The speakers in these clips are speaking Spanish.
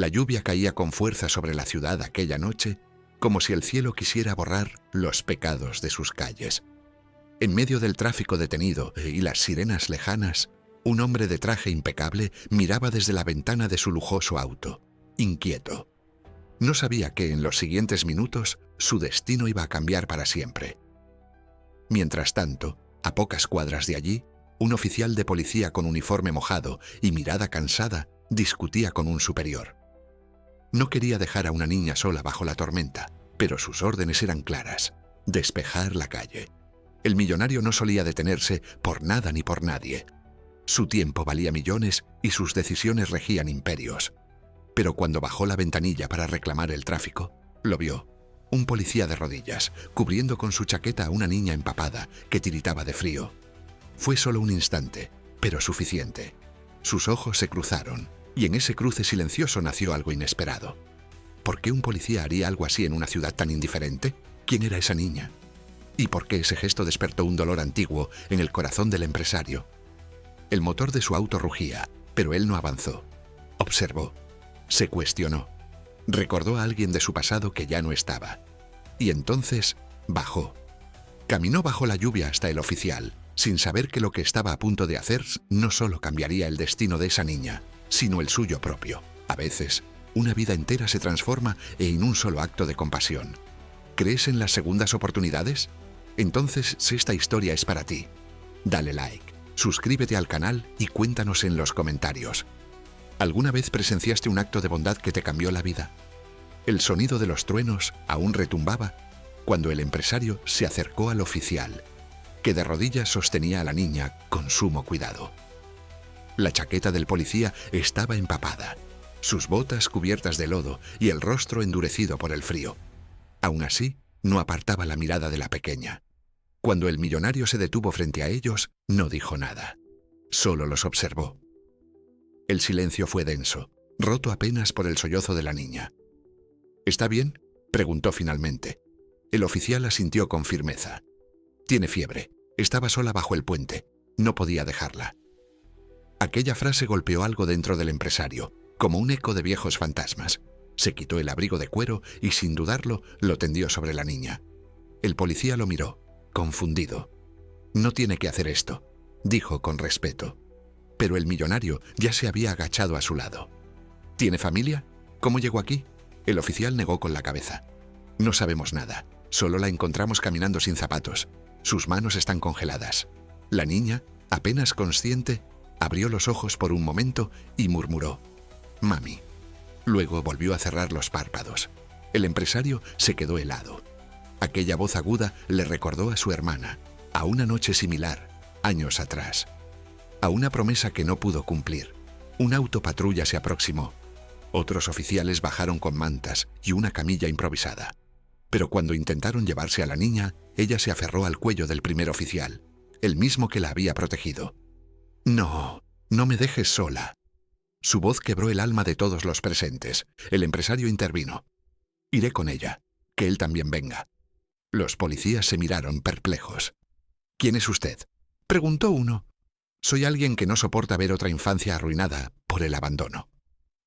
La lluvia caía con fuerza sobre la ciudad aquella noche, como si el cielo quisiera borrar los pecados de sus calles. En medio del tráfico detenido y las sirenas lejanas, un hombre de traje impecable miraba desde la ventana de su lujoso auto, inquieto. No sabía que en los siguientes minutos su destino iba a cambiar para siempre. Mientras tanto, a pocas cuadras de allí, un oficial de policía con uniforme mojado y mirada cansada discutía con un superior. No quería dejar a una niña sola bajo la tormenta, pero sus órdenes eran claras: despejar la calle. El millonario no solía detenerse por nada ni por nadie. Su tiempo valía millones y sus decisiones regían imperios. Pero cuando bajó la ventanilla para reclamar el tráfico, lo vio. Un policía de rodillas, cubriendo con su chaqueta a una niña empapada que tiritaba de frío. Fue solo un instante, pero suficiente. Sus ojos se cruzaron, y en ese cruce silencioso nació algo inesperado. ¿Por qué un policía haría algo así en una ciudad tan indiferente? ¿Quién era esa niña? ¿Y por qué ese gesto despertó un dolor antiguo en el corazón del empresario? El motor de su auto rugía, pero él no avanzó. Observó. Se cuestionó. Recordó a alguien de su pasado que ya no estaba. Y entonces bajó. Caminó bajo la lluvia hasta el oficial, sin saber que lo que estaba a punto de hacer no solo cambiaría el destino de esa niña, sino el suyo propio. A veces, una vida entera se transforma en un solo acto de compasión. ¿Crees en las segundas oportunidades? Entonces, si esta historia es para ti, dale like, suscríbete al canal y cuéntanos en los comentarios. ¿Alguna vez presenciaste un acto de bondad que te cambió la vida? El sonido de los truenos aún retumbaba cuando el empresario se acercó al oficial, que de rodillas sostenía a la niña con sumo cuidado. La chaqueta del policía estaba empapada, sus botas cubiertas de lodo y el rostro endurecido por el frío. Aún así, no apartaba la mirada de la pequeña. Cuando el millonario se detuvo frente a ellos, no dijo nada. Solo los observó. El silencio fue denso, roto apenas por el sollozo de la niña. ¿Está bien?, preguntó finalmente. El oficial asintió con firmeza. Tiene fiebre. Estaba sola bajo el puente. No podía dejarla. Aquella frase golpeó algo dentro del empresario, como un eco de viejos fantasmas. Se quitó el abrigo de cuero y, sin dudarlo, lo tendió sobre la niña. El policía lo miró, confundido. No tiene que hacer esto, dijo con respeto. Pero el millonario ya se había agachado a su lado. ¿Tiene familia? ¿Cómo llegó aquí? El oficial negó con la cabeza. No sabemos nada. Solo la encontramos caminando sin zapatos. Sus manos están congeladas. La niña, apenas consciente, abrió los ojos por un momento y murmuró: «Mami». Luego volvió a cerrar los párpados. El empresario se quedó helado. Aquella voz aguda le recordó a su hermana, a una noche similar, años atrás. A una promesa que no pudo cumplir. Un autopatrulla se aproximó. Otros oficiales bajaron con mantas y una camilla improvisada. Pero cuando intentaron llevarse a la niña, ella se aferró al cuello del primer oficial, el mismo que la había protegido. «No, no me dejes sola». Su voz quebró el alma de todos los presentes. El empresario intervino. «Iré con ella. Que él también venga». Los policías se miraron perplejos. «¿Quién es usted?», preguntó uno. «Soy alguien que no soporta ver otra infancia arruinada por el abandono».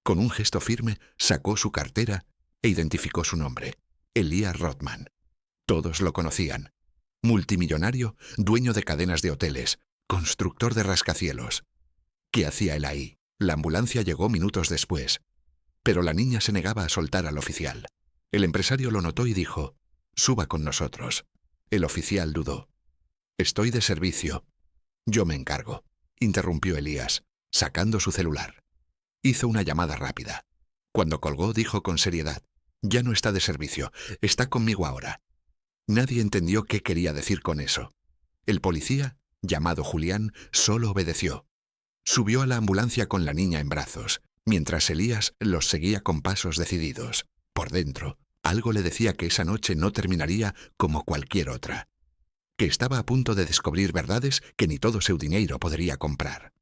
Con un gesto firme sacó su cartera e identificó su nombre: Elías Rothman. Todos lo conocían. Multimillonario, dueño de cadenas de hoteles, constructor de rascacielos. ¿Qué hacía él ahí? La ambulancia llegó minutos después. Pero la niña se negaba a soltar al oficial. El empresario lo notó y dijo: «Suba con nosotros». El oficial dudó. «Estoy de servicio». «Yo me encargo», interrumpió Elías, sacando su celular. Hizo una llamada rápida. Cuando colgó, dijo con seriedad: «Ya no está de servicio, está conmigo ahora». Nadie entendió qué quería decir con eso. El policía, llamado Julián, solo obedeció. Subió a la ambulancia con la niña en brazos, mientras Elías los seguía con pasos decididos. Por dentro, algo le decía que esa noche no terminaría como cualquier otra. Que estaba a punto de descubrir verdades que ni todo su dinero podría comprar.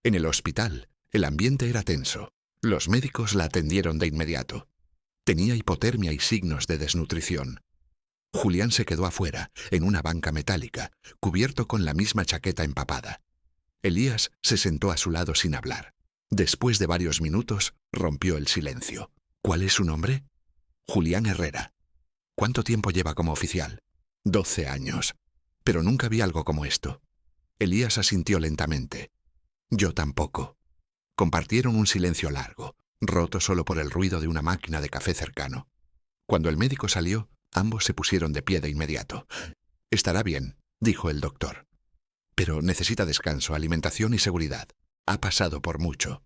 En el hospital, el ambiente era tenso. Los médicos la atendieron de inmediato. Tenía hipotermia y signos de desnutrición. Julián se quedó afuera, en una banca metálica, cubierto con la misma chaqueta empapada. Elías se sentó a su lado sin hablar. Después de varios minutos, rompió el silencio. ¿Cuál es su nombre? Julián Herrera. ¿Cuánto tiempo lleva como oficial? 12 años. Pero nunca vi algo como esto. Elías asintió lentamente. Yo tampoco. Compartieron un silencio largo, roto solo por el ruido de una máquina de café cercano. Cuando el médico salió, ambos se pusieron de pie de inmediato. Estará bien, dijo el doctor. Pero necesita descanso, alimentación y seguridad. Ha pasado por mucho.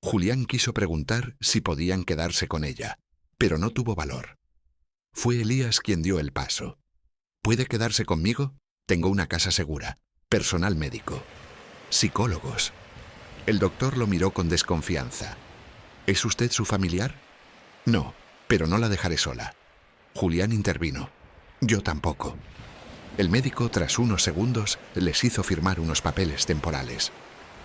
Julián quiso preguntar si podían quedarse con ella, pero no tuvo valor. Fue Elías quien dio el paso. ¿Puede quedarse conmigo? Tengo una casa segura, personal médico, psicólogos. El doctor lo miró con desconfianza. ¿Es usted su familiar? No, pero no la dejaré sola. Julián intervino. Yo tampoco. El médico, tras unos segundos, les hizo firmar unos papeles temporales.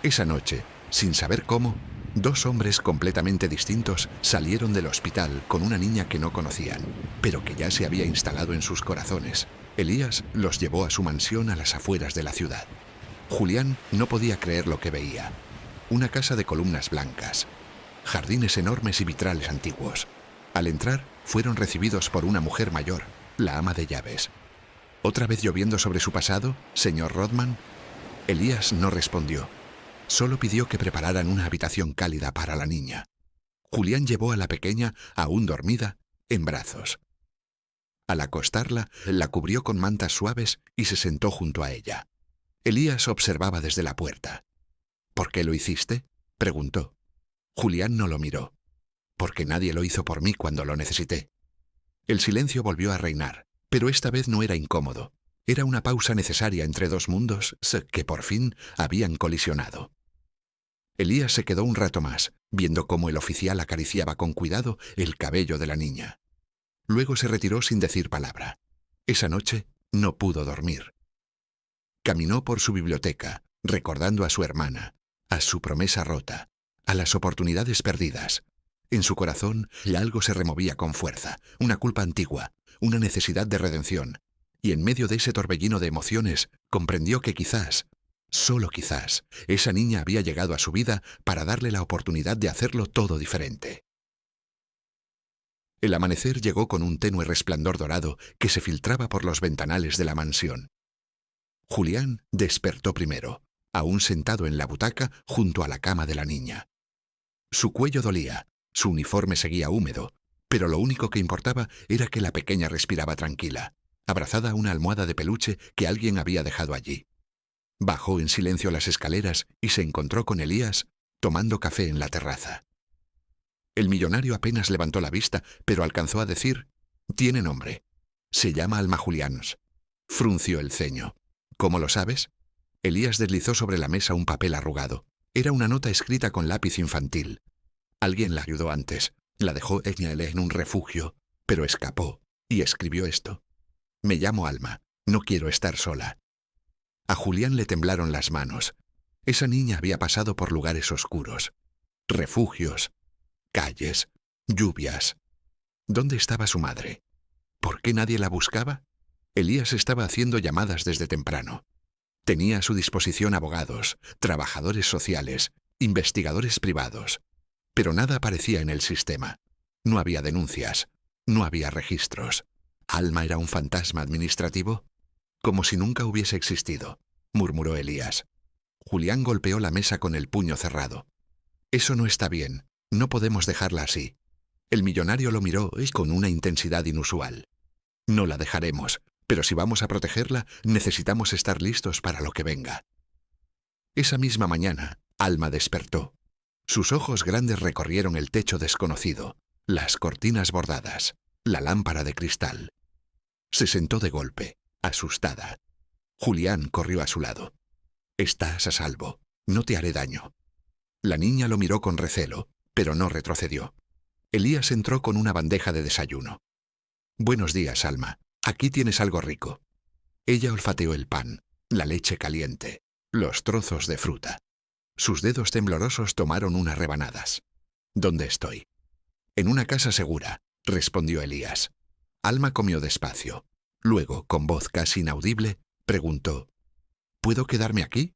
Esa noche, sin saber cómo, 2 hombres completamente distintos salieron del hospital con una niña que no conocían, pero que ya se había instalado en sus corazones. Elías los llevó a su mansión a las afueras de la ciudad. Julián no podía creer lo que veía. Una casa de columnas blancas, jardines enormes y vitrales antiguos. Al entrar, fueron recibidos por una mujer mayor, la ama de llaves. ¿Otra vez lloviendo sobre su pasado, señor Rodman? Elías no respondió. Solo pidió que prepararan una habitación cálida para la niña. Julián llevó a la pequeña, aún dormida, en brazos. Al acostarla, la cubrió con mantas suaves y se sentó junto a ella. Elías observaba desde la puerta. ¿Por qué lo hiciste?, preguntó. Julián no lo miró. Porque nadie lo hizo por mí cuando lo necesité. El silencio volvió a reinar, pero esta vez no era incómodo. Era una pausa necesaria entre 2 mundos que por fin habían colisionado. Elías se quedó un rato más, viendo cómo el oficial acariciaba con cuidado el cabello de la niña. Luego se retiró sin decir palabra. Esa noche no pudo dormir. Caminó por su biblioteca, recordando a su hermana, a su promesa rota, a las oportunidades perdidas. En su corazón algo se removía con fuerza, una culpa antigua, una necesidad de redención. Y en medio de ese torbellino de emociones, comprendió que quizás, solo quizás, esa niña había llegado a su vida para darle la oportunidad de hacerlo todo diferente. El amanecer llegó con un tenue resplandor dorado que se filtraba por los ventanales de la mansión. Julián despertó primero, aún sentado en la butaca junto a la cama de la niña. Su cuello dolía, su uniforme seguía húmedo, pero lo único que importaba era que la pequeña respiraba tranquila, abrazada a una almohada de peluche que alguien había dejado allí. Bajó en silencio las escaleras y se encontró con Elías tomando café en la terraza. El millonario apenas levantó la vista, pero alcanzó a decir: «Tiene nombre. Se llama Alma Julians». Frunció el ceño. «¿Cómo lo sabes?» Elías deslizó sobre la mesa un papel arrugado. Era una nota escrita con lápiz infantil. Alguien la ayudó antes. La dejó en un refugio, pero escapó y escribió esto: «Me llamo Alma. No quiero estar sola». A Julián le temblaron las manos. Esa niña había pasado por lugares oscuros, refugios, calles, lluvias. ¿Dónde estaba su madre? ¿Por qué nadie la buscaba? Elías estaba haciendo llamadas desde temprano. Tenía a su disposición abogados, trabajadores sociales, investigadores privados. Pero nada aparecía en el sistema. No había denuncias, no había registros. ¿Alma era un fantasma administrativo? Como si nunca hubiese existido, murmuró Elías. Julián golpeó la mesa con el puño cerrado. Eso no está bien, no podemos dejarla así. El millonario lo miró con una intensidad inusual. No la dejaremos, pero si vamos a protegerla, necesitamos estar listos para lo que venga. Esa misma mañana, Alma despertó. Sus ojos grandes recorrieron el techo desconocido, las cortinas bordadas, la lámpara de cristal. Se sentó de golpe, asustada. Julián corrió a su lado. «Estás a salvo. No te haré daño». La niña lo miró con recelo, pero no retrocedió. Elías entró con una bandeja de desayuno. «Buenos días, Alma. Aquí tienes algo rico». Ella olfateó el pan, la leche caliente, los trozos de fruta. Sus dedos temblorosos tomaron unas rebanadas. «¿Dónde estoy?» «En una casa segura», respondió Elías. Alma comió despacio. Luego, con voz casi inaudible, preguntó: «¿Puedo quedarme aquí?»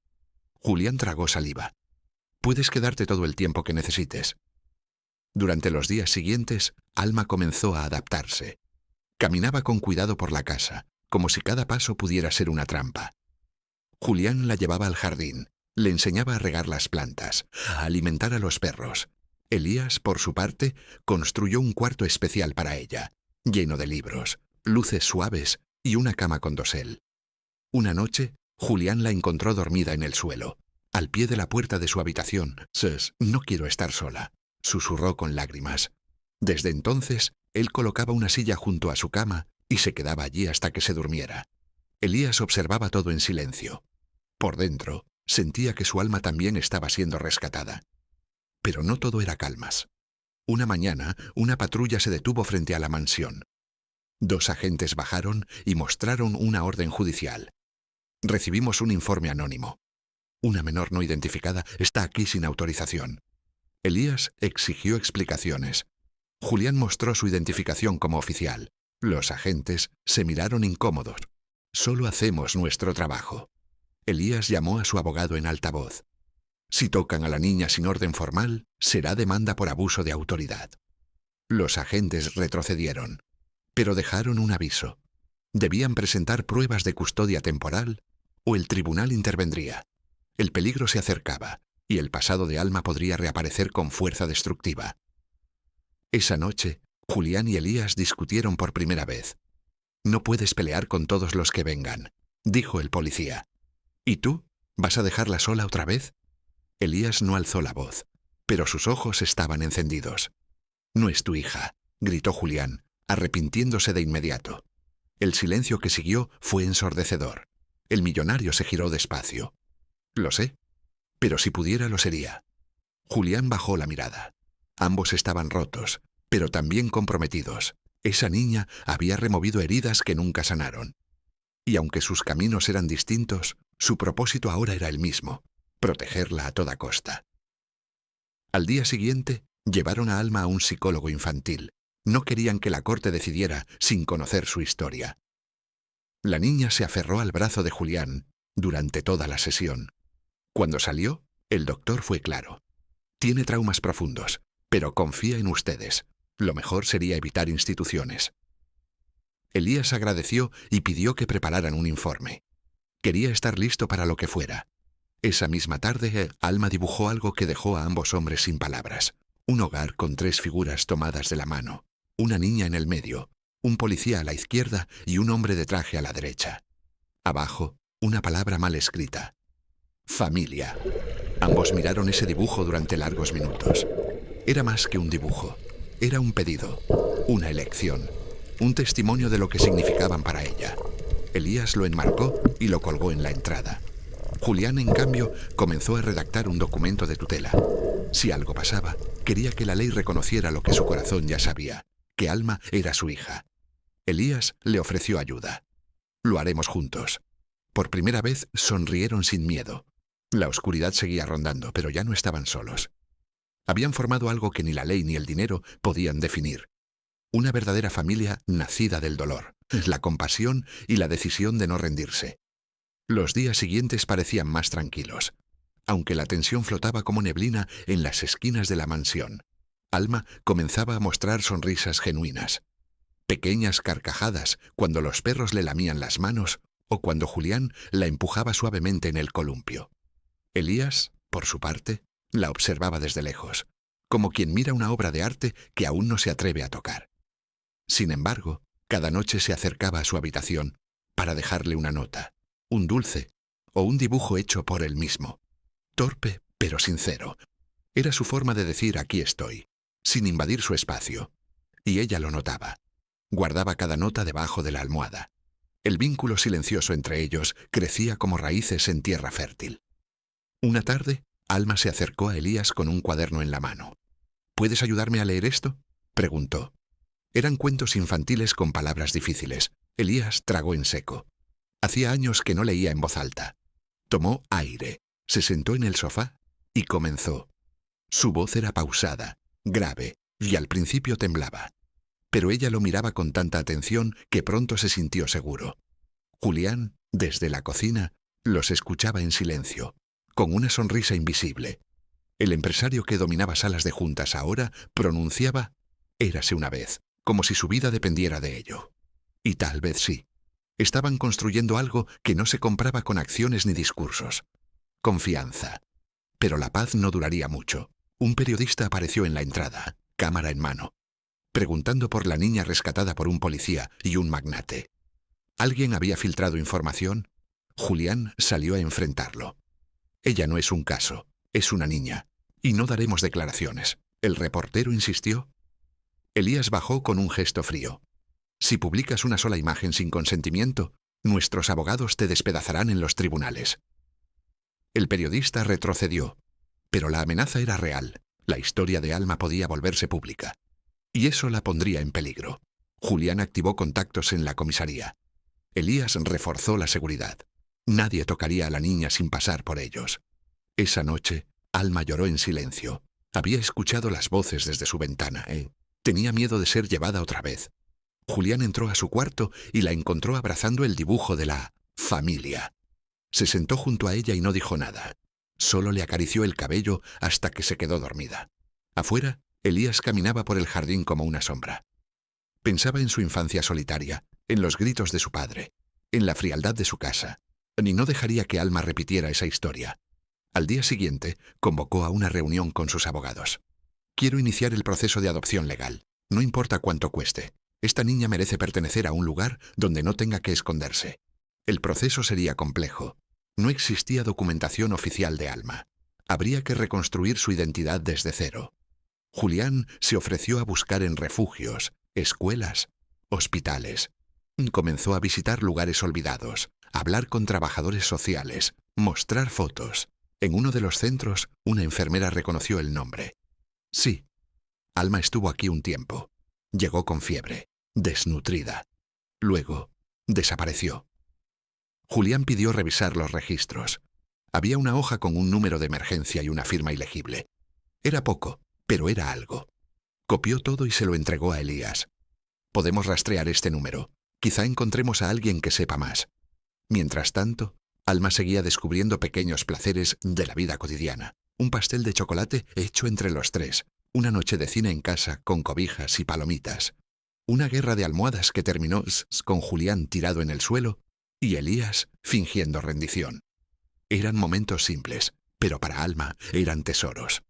Julián tragó saliva. Puedes quedarte todo el tiempo que necesites. Durante los días siguientes, Alma comenzó a adaptarse. Caminaba con cuidado por la casa, como si cada paso pudiera ser una trampa. Julián la llevaba al jardín, le enseñaba a regar las plantas, a alimentar a los perros. Elías, por su parte, construyó un cuarto especial para ella, lleno de libros, luces suaves y una cama con dosel. Una noche, Julián la encontró dormida en el suelo, al pie de la puerta de su habitación. «Sus, no quiero estar sola», susurró con lágrimas. Desde entonces, él colocaba una silla junto a su cama y se quedaba allí hasta que se durmiera. Elías observaba todo en silencio. Por dentro, sentía que su alma también estaba siendo rescatada. Pero no todo era calmas. Una mañana, una patrulla se detuvo frente a la mansión. 2 agentes bajaron y mostraron una orden judicial. «Recibimos un informe anónimo. Una menor no identificada está aquí sin autorización». Elías exigió explicaciones. Julián mostró su identificación como oficial. Los agentes se miraron incómodos. «Solo hacemos nuestro trabajo». Elías llamó a su abogado en alta voz. «Si tocan a la niña sin orden formal, será demanda por abuso de autoridad». Los agentes retrocedieron, pero dejaron un aviso. Debían presentar pruebas de custodia temporal o el tribunal intervendría. El peligro se acercaba y el pasado de Alma podría reaparecer con fuerza destructiva. Esa noche, Julián y Elías discutieron por primera vez. «No puedes pelear con todos los que vengan», dijo el policía. «¿Y tú? ¿Vas a dejarla sola otra vez?» Elías no alzó la voz, pero sus ojos estaban encendidos. «No es tu hija», gritó Julián, arrepintiéndose de inmediato. El silencio que siguió fue ensordecedor. El millonario se giró despacio. «Lo sé, pero si pudiera lo sería». Julián bajó la mirada. Ambos estaban rotos, pero también comprometidos. Esa niña había removido heridas que nunca sanaron. Y aunque sus caminos eran distintos, su propósito ahora era el mismo: protegerla a toda costa. Al día siguiente, llevaron a Alma a un psicólogo infantil. No querían que la corte decidiera sin conocer su historia. La niña se aferró al brazo de Julián durante toda la sesión. Cuando salió, el doctor fue claro. «Tiene traumas profundos, pero confía en ustedes. Lo mejor sería evitar instituciones». Elías agradeció y pidió que prepararan un informe. Quería estar listo para lo que fuera. Esa misma tarde, Alma dibujó algo que dejó a ambos hombres sin palabras. Un hogar con 3 figuras tomadas de la mano. Una niña en el medio, un policía a la izquierda y un hombre de traje a la derecha. Abajo, una palabra mal escrita: «familia». Ambos miraron ese dibujo durante largos minutos. Era más que un dibujo. Era un pedido, una elección, un testimonio de lo que significaban para ella. Elías lo enmarcó y lo colgó en la entrada. Julián, en cambio, comenzó a redactar un documento de tutela. Si algo pasaba, quería que la ley reconociera lo que su corazón ya sabía, que Alma era su hija. Elías le ofreció ayuda. «Lo haremos juntos». Por primera vez sonrieron sin miedo. La oscuridad seguía rondando, pero ya no estaban solos. Habían formado algo que ni la ley ni el dinero podían definir. Una verdadera familia nacida del dolor, la compasión y la decisión de no rendirse. Los días siguientes parecían más tranquilos, aunque la tensión flotaba como neblina en las esquinas de la mansión. Alma comenzaba a mostrar sonrisas genuinas. Pequeñas carcajadas cuando los perros le lamían las manos o cuando Julián la empujaba suavemente en el columpio. Elías, por su parte, la observaba desde lejos, como quien mira una obra de arte que aún no se atreve a tocar. Sin embargo, cada noche se acercaba a su habitación para dejarle una nota, un dulce o un dibujo hecho por él mismo. Torpe, pero sincero. Era su forma de decir «aquí estoy», sin invadir su espacio. Y ella lo notaba. Guardaba cada nota debajo de la almohada. El vínculo silencioso entre ellos crecía como raíces en tierra fértil. Una tarde, Alma se acercó a Elías con un cuaderno en la mano. «¿Puedes ayudarme a leer esto?», preguntó. Eran cuentos infantiles con palabras difíciles. Elías tragó en seco. Hacía años que no leía en voz alta. Tomó aire, se sentó en el sofá y comenzó. Su voz era pausada, grave, y al principio temblaba. Pero ella lo miraba con tanta atención que pronto se sintió seguro. Julián, desde la cocina, los escuchaba en silencio, con una sonrisa invisible. El empresario que dominaba salas de juntas ahora pronunciaba «érase una vez», como si su vida dependiera de ello. Y tal vez sí. Estaban construyendo algo que no se compraba con acciones ni discursos. Confianza. Pero la paz no duraría mucho. Un periodista apareció en la entrada, cámara en mano, preguntando por la niña rescatada por un policía y un magnate. ¿Alguien había filtrado información? Julián salió a enfrentarlo. Ella no es un caso, es una niña, y no daremos declaraciones. ¿El reportero insistió? Elías bajó con un gesto frío. Si publicas una sola imagen sin consentimiento, nuestros abogados te despedazarán en los tribunales. El periodista retrocedió, pero la amenaza era real. La historia de Alma podía volverse pública. Y eso la pondría en peligro. Julián activó contactos en la comisaría. Elías reforzó la seguridad. Nadie tocaría a la niña sin pasar por ellos. Esa noche, Alma lloró en silencio. Había escuchado las voces desde su ventana. Tenía miedo de ser llevada otra vez. Julián entró a su cuarto y la encontró abrazando el dibujo de la familia. Se sentó junto a ella y no dijo nada. Solo le acarició el cabello hasta que se quedó dormida. Afuera, Elías caminaba por el jardín como una sombra. Pensaba en su infancia solitaria, en los gritos de su padre, en la frialdad de su casa, ni no dejaría que Alma repitiera esa historia. Al día siguiente, convocó a una reunión con sus abogados. Quiero iniciar el proceso de adopción legal. No importa cuánto cueste. Esta niña merece pertenecer a un lugar donde no tenga que esconderse. El proceso sería complejo. No existía documentación oficial de Alma. Habría que reconstruir su identidad desde cero. Julián se ofreció a buscar en refugios, escuelas, hospitales. Comenzó a visitar lugares olvidados, a hablar con trabajadores sociales, mostrar fotos. En uno de los centros, una enfermera reconoció el nombre. Sí, Alma estuvo aquí un tiempo. Llegó con fiebre, desnutrida. Luego, desapareció. Julián pidió revisar los registros. Había una hoja con un número de emergencia y una firma ilegible. Era poco, pero era algo. Copió todo y se lo entregó a Elías. Podemos rastrear este número. Quizá encontremos a alguien que sepa más. Mientras tanto, Alma seguía descubriendo pequeños placeres de la vida cotidiana. Un pastel de chocolate hecho entre los tres. Una noche de cine en casa con cobijas y palomitas. Una guerra de almohadas que terminó con Julián tirado en el suelo y Elías fingiendo rendición. Eran momentos simples, pero para Alma eran tesoros.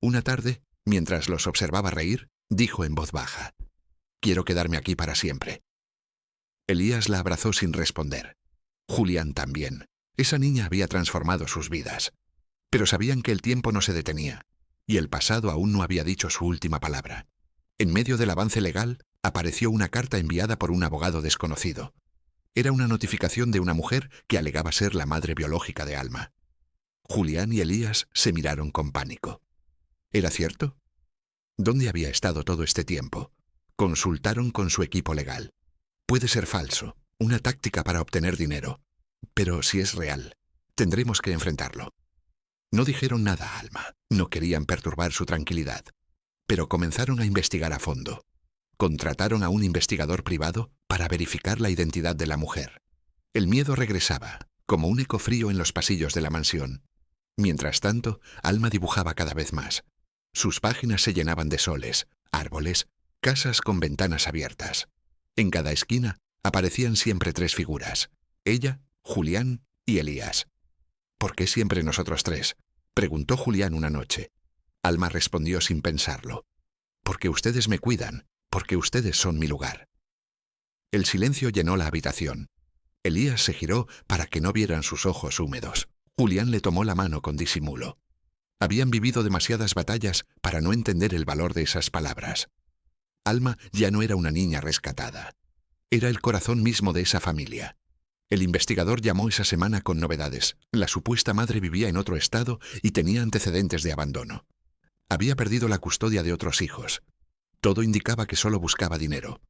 Una tarde, mientras los observaba reír, dijo en voz baja: «Quiero quedarme aquí para siempre». Elías la abrazó sin responder. Julián también. Esa niña había transformado sus vidas. Pero sabían que el tiempo no se detenía, y el pasado aún no había dicho su última palabra. En medio del avance legal, apareció una carta enviada por un abogado desconocido. Era una notificación de una mujer que alegaba ser la madre biológica de Alma. Julián y Elías se miraron con pánico. ¿Era cierto? ¿Dónde había estado todo este tiempo? Consultaron con su equipo legal. Puede ser falso, una táctica para obtener dinero. Pero si es real, tendremos que enfrentarlo. No dijeron nada a Alma, no querían perturbar su tranquilidad. Pero comenzaron a investigar a fondo. Contrataron a un investigador privado para verificar la identidad de la mujer. El miedo regresaba, como un eco frío en los pasillos de la mansión. Mientras tanto, Alma dibujaba cada vez más. Sus páginas se llenaban de soles, árboles, casas con ventanas abiertas. En cada esquina aparecían siempre tres figuras: ella, Julián y Elías. ¿Por qué siempre nosotros tres?, preguntó Julián una noche. Alma respondió sin pensarlo: porque ustedes me cuidan, porque ustedes son mi lugar. El silencio llenó la habitación. Elías se giró para que no vieran sus ojos húmedos. Julián le tomó la mano con disimulo. Habían vivido demasiadas batallas para no entender el valor de esas palabras. Alma ya no era una niña rescatada. Era el corazón mismo de esa familia. El investigador llamó esa semana con novedades. La supuesta madre vivía en otro estado y tenía antecedentes de abandono. Había perdido la custodia de otros hijos. Todo indicaba que solo buscaba dinero.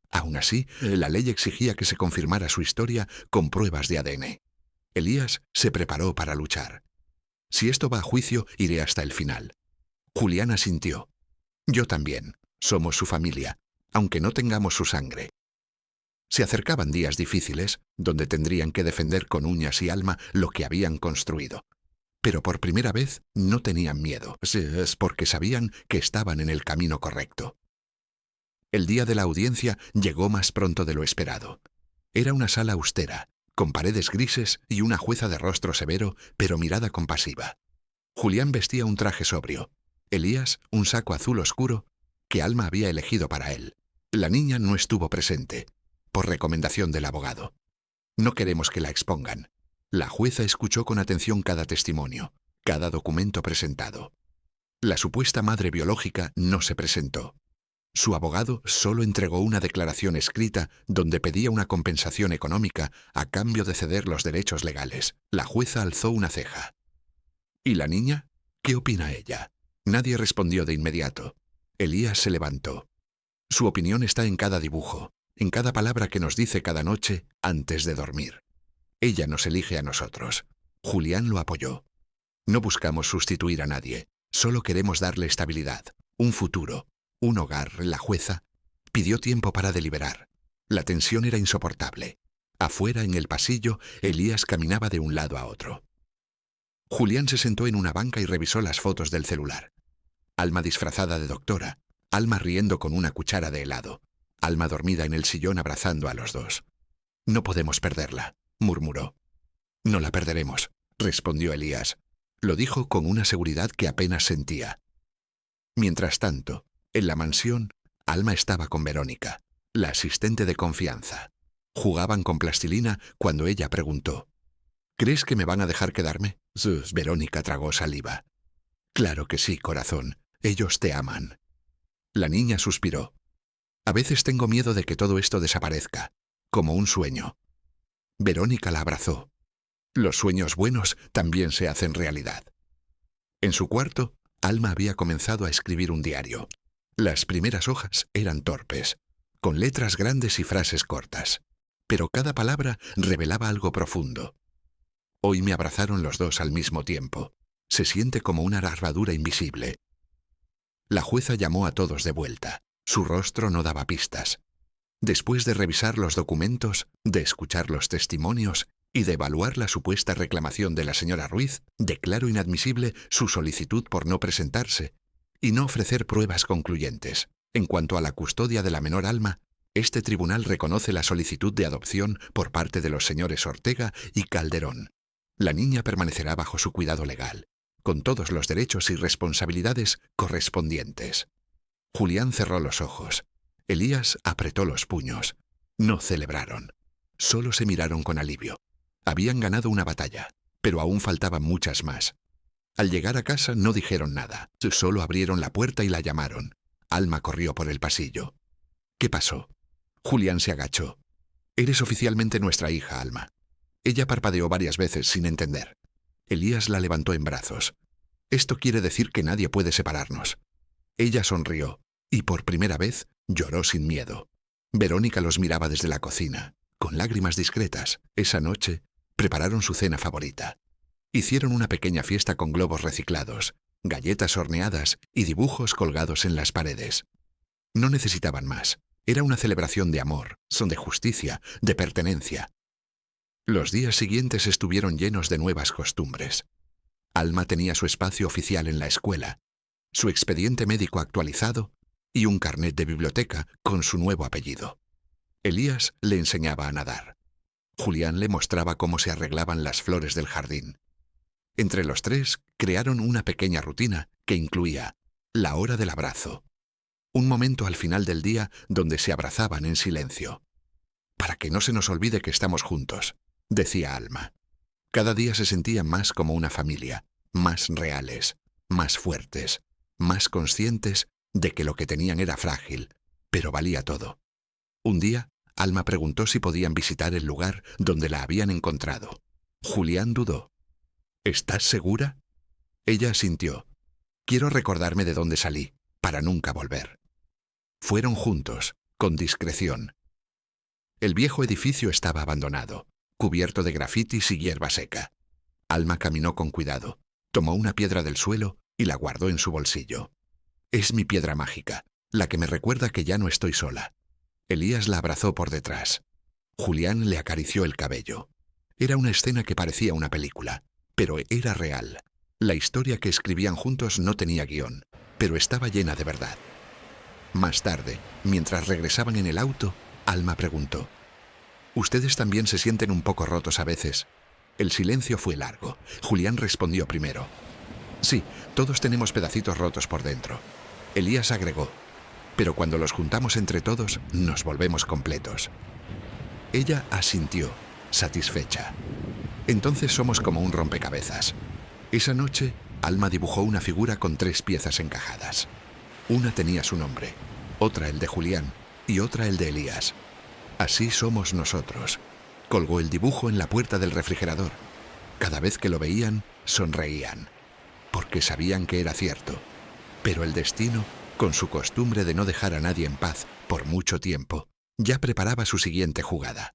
Aún así, la ley exigía que se confirmara su historia con pruebas de ADN. Elías se preparó para luchar. Si esto va a juicio, iré hasta el final. Julián asintió. Yo también. Somos su familia, aunque no tengamos su sangre. Se acercaban días difíciles, donde tendrían que defender con uñas y alma lo que habían construido. Pero por primera vez no tenían miedo. Es porque sabían que estaban en el camino correcto. El día de la audiencia llegó más pronto de lo esperado. Era una sala austera, con paredes grises y una jueza de rostro severo, pero mirada compasiva. Julián vestía un traje sobrio. Elías un saco azul oscuro que Alma había elegido para él. La niña no estuvo presente, por recomendación del abogado. No queremos que la expongan. La jueza escuchó con atención cada testimonio, cada documento presentado. La supuesta madre biológica no se presentó. Su abogado solo entregó una declaración escrita donde pedía una compensación económica a cambio de ceder los derechos legales. La jueza alzó una ceja. ¿Y la niña? ¿Qué opina ella? Nadie respondió de inmediato. Elías se levantó. Su opinión está en cada dibujo, en cada palabra que nos dice cada noche antes de dormir. Ella nos elige a nosotros. Julián lo apoyó. No buscamos sustituir a nadie, solo queremos darle estabilidad, un futuro, un hogar. La jueza pidió tiempo para deliberar. La tensión era insoportable. Afuera, en el pasillo, Elías caminaba de un lado a otro. Julián se sentó en una banca y revisó las fotos del celular. Alma disfrazada de doctora, Alma riendo con una cuchara de helado, Alma dormida en el sillón abrazando a los dos. «No podemos perderla», murmuró. «No la perderemos», respondió Elías. Lo dijo con una seguridad que apenas sentía. Mientras tanto, en la mansión, Alma estaba con Verónica, la asistente de confianza. Jugaban con plastilina cuando ella preguntó: «¿Crees que me van a dejar quedarme?» Verónica tragó saliva. «Claro que sí, corazón. Ellos te aman». La niña suspiró. «A veces tengo miedo de que todo esto desaparezca, como un sueño». Verónica la abrazó. Los sueños buenos también se hacen realidad. En su cuarto, Alma había comenzado a escribir un diario. Las primeras hojas eran torpes, con letras grandes y frases cortas, pero cada palabra revelaba algo profundo. Hoy me abrazaron los dos al mismo tiempo. Se siente como una nervadura invisible. La jueza llamó a todos de vuelta. Su rostro no daba pistas. Después de revisar los documentos, de escuchar los testimonios y de evaluar la supuesta reclamación de la señora Ruiz, declaró inadmisible su solicitud por no presentarse y no ofrecer pruebas concluyentes. En cuanto a la custodia de la menor Alma, este tribunal reconoce la solicitud de adopción por parte de los señores Ortega y Calderón. La niña permanecerá bajo su cuidado legal, con todos los derechos y responsabilidades correspondientes. Julián cerró los ojos. Elías apretó los puños. No celebraron. Solo se miraron con alivio. Habían ganado una batalla, pero aún faltaban muchas más. Al llegar a casa no dijeron nada. Solo abrieron la puerta y la llamaron. Alma corrió por el pasillo. ¿Qué pasó? Julián se agachó. «Eres oficialmente nuestra hija, Alma». Ella parpadeó varias veces sin entender. Elías la levantó en brazos. «Esto quiere decir que nadie puede separarnos». Ella sonrió y por primera vez lloró sin miedo. Verónica los miraba desde la cocina, con lágrimas discretas. Esa noche prepararon su cena favorita. Hicieron una pequeña fiesta con globos reciclados, galletas horneadas y dibujos colgados en las paredes. No necesitaban más. Era una celebración de amor, de justicia, de pertenencia. Los días siguientes estuvieron llenos de nuevas costumbres. Alma tenía su espacio oficial en la escuela, su expediente médico actualizado y un carnet de biblioteca con su nuevo apellido. Elías le enseñaba a nadar. Julián le mostraba cómo se arreglaban las flores del jardín. Entre los tres crearon una pequeña rutina que incluía la hora del abrazo, un momento al final del día donde se abrazaban en silencio. «Para que no se nos olvide que estamos juntos», decía Alma. Cada día se sentían más como una familia, más reales, más fuertes, más conscientes de que lo que tenían era frágil, pero valía todo. Un día, Alma preguntó si podían visitar el lugar donde la habían encontrado. Julián dudó. «¿Estás segura?» Ella asintió. «Quiero recordarme de dónde salí, para nunca volver». Fueron juntos, con discreción. El viejo edificio estaba abandonado, cubierto de grafitis y hierba seca. Alma caminó con cuidado, tomó una piedra del suelo y la guardó en su bolsillo. «Es mi piedra mágica, la que me recuerda que ya no estoy sola». Elías la abrazó por detrás. Julián le acarició el cabello. Era una escena que parecía una película, pero era real. La historia que escribían juntos no tenía guión, pero estaba llena de verdad. Más tarde, mientras regresaban en el auto, Alma preguntó: ¿Ustedes también se sienten un poco rotos a veces? El silencio fue largo. Julián respondió primero: Sí, todos tenemos pedacitos rotos por dentro. Elías agregó: pero cuando los juntamos entre todos, nos volvemos completos. Ella asintió, satisfecha. Entonces somos como un rompecabezas. Esa noche, Alma dibujó una figura con 3 piezas encajadas. Una tenía su nombre, otra el de Julián y otra el de Elías. Así somos nosotros. Colgó el dibujo en la puerta del refrigerador. Cada vez que lo veían, sonreían, porque sabían que era cierto. Pero el destino, con su costumbre de no dejar a nadie en paz por mucho tiempo, ya preparaba su siguiente jugada.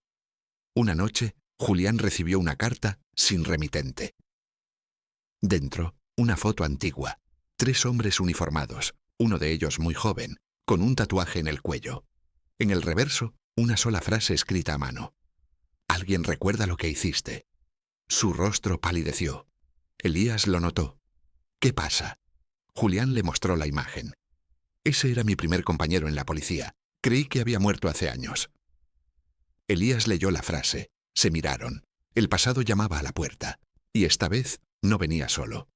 Una noche, Julián recibió una carta sin remitente. Dentro, una foto antigua, 3 hombres uniformados, uno de ellos muy joven, con un tatuaje en el cuello. En el reverso, una sola frase escrita a mano: «Alguien recuerda lo que hiciste». Su rostro palideció. Elías lo notó. «¿Qué pasa?». Julián le mostró la imagen. «Ese era mi primer compañero en la policía. Creí que había muerto hace años». Elías leyó la frase. Se miraron. El pasado llamaba a la puerta. Y esta vez no venía solo.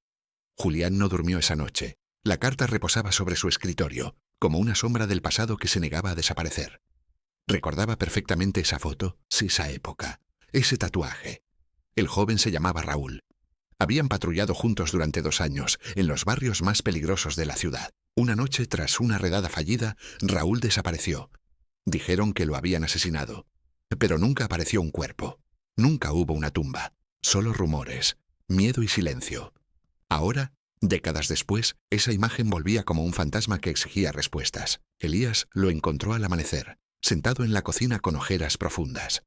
Julián no durmió esa noche. La carta reposaba sobre su escritorio, como una sombra del pasado que se negaba a desaparecer. Recordaba perfectamente esa foto, esa época, ese tatuaje. El joven se llamaba Raúl. Habían patrullado juntos durante 2 años, en los barrios más peligrosos de la ciudad. Una noche, tras una redada fallida, Raúl desapareció. Dijeron que lo habían asesinado. Pero nunca apareció un cuerpo. Nunca hubo una tumba. Solo rumores, miedo y silencio. Ahora, décadas después, esa imagen volvía como un fantasma que exigía respuestas. Elías lo encontró al amanecer, sentado en la cocina con ojeras profundas.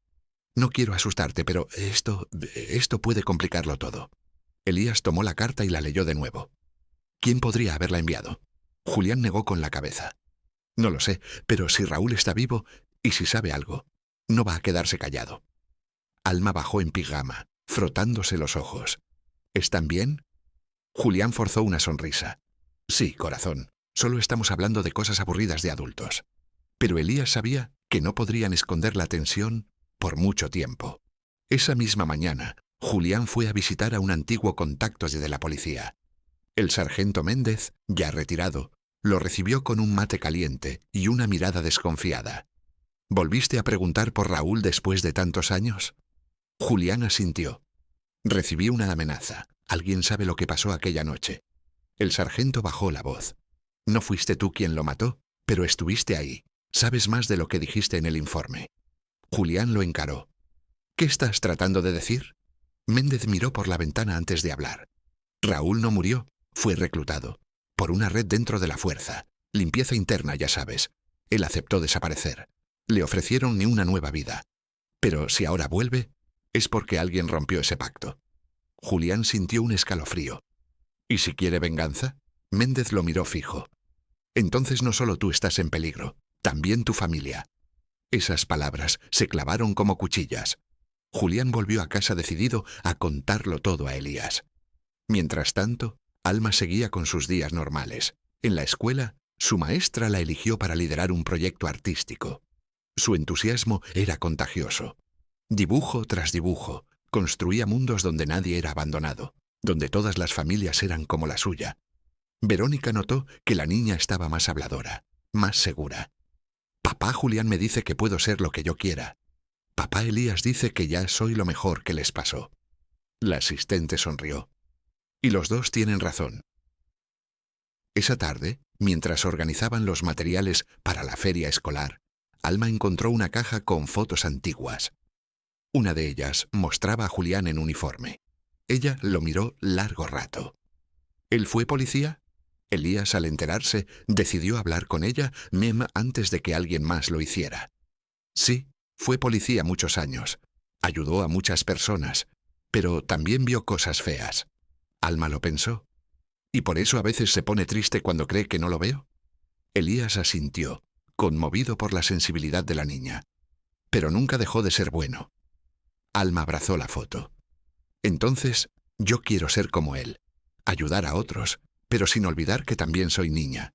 «No quiero asustarte, pero esto puede complicarlo todo». Elías tomó la carta y la leyó de nuevo. ¿Quién podría haberla enviado? Julián negó con la cabeza. «No lo sé, pero si Raúl está vivo, y si sabe algo, no va a quedarse callado». Alma bajó en pijama, frotándose los ojos. ¿Están bien? Julián forzó una sonrisa. «Sí, corazón, solo estamos hablando de cosas aburridas de adultos». Pero Elías sabía que no podrían esconder la tensión por mucho tiempo. Esa misma mañana, Julián fue a visitar a un antiguo contacto de la policía. El sargento Méndez, ya retirado, lo recibió con un mate caliente y una mirada desconfiada. «¿Volviste a preguntar por Raúl después de tantos años?» Julián asintió. «Recibí una amenaza. Alguien sabe lo que pasó aquella noche». El sargento bajó la voz. «No fuiste tú quien lo mató, pero estuviste ahí. Sabes más de lo que dijiste en el informe». Julián lo encaró. «¿Qué estás tratando de decir?» Méndez miró por la ventana antes de hablar. «Raúl no murió, fue reclutado. Por una red dentro de la fuerza. Limpieza interna, ya sabes. Él aceptó desaparecer. Le ofrecieron ni una nueva vida. Pero si ahora vuelve, es porque alguien rompió ese pacto». Julián sintió un escalofrío. «¿Y si quiere venganza?» Méndez lo miró fijo. «Entonces no solo tú estás en peligro, también tu familia». Esas palabras se clavaron como cuchillas. Julián volvió a casa decidido a contarlo todo a Elías. Mientras tanto, Alma seguía con sus días normales. En la escuela, su maestra la eligió para liderar un proyecto artístico. Su entusiasmo era contagioso. Dibujo tras dibujo, construía mundos donde nadie era abandonado, donde todas las familias eran como la suya. Verónica notó que la niña estaba más habladora, más segura. «Papá Julián me dice que puedo ser lo que yo quiera. Papá Elías dice que ya soy lo mejor que les pasó». La asistente sonrió. «Y los dos tienen razón». Esa tarde, mientras organizaban los materiales para la feria escolar, Alma encontró una caja con fotos antiguas. Una de ellas mostraba a Julián en uniforme. Ella lo miró largo rato. ¿Él fue policía? Elías, al enterarse, decidió hablar con ella antes de que alguien más lo hiciera. Sí, fue policía muchos años. Ayudó a muchas personas, pero también vio cosas feas. Alma lo pensó. ¿Y por eso a veces se pone triste cuando cree que no lo veo? Elías asintió, conmovido por la sensibilidad de la niña. Pero nunca dejó de ser bueno. Alma abrazó la foto. «Entonces, yo quiero ser como él. ayudar a otros, pero sin olvidar que también soy niña.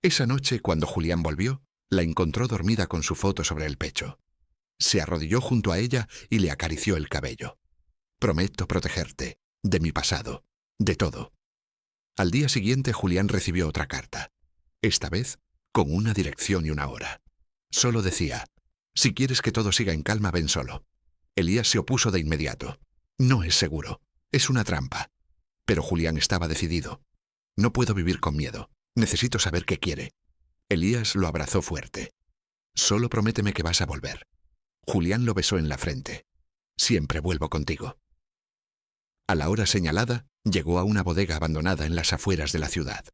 Esa noche, cuando Julián volvió, la encontró dormida con su foto sobre el pecho. Se arrodilló junto a ella y le acarició el cabello. Prometo protegerte, de mi pasado, de todo. Al día siguiente, Julián recibió otra carta. Esta vez, con una dirección y una hora. Solo decía: si quieres que todo siga en calma, ven solo. Elías se opuso de inmediato. No es seguro, es una trampa. Pero Julián estaba decidido. No puedo vivir con miedo. Necesito saber qué quiere. Elías lo abrazó fuerte. Solo prométeme que vas a volver. Julián lo besó en la frente. Siempre vuelvo contigo. A la hora señalada, llegó a una bodega abandonada en las afueras de la ciudad.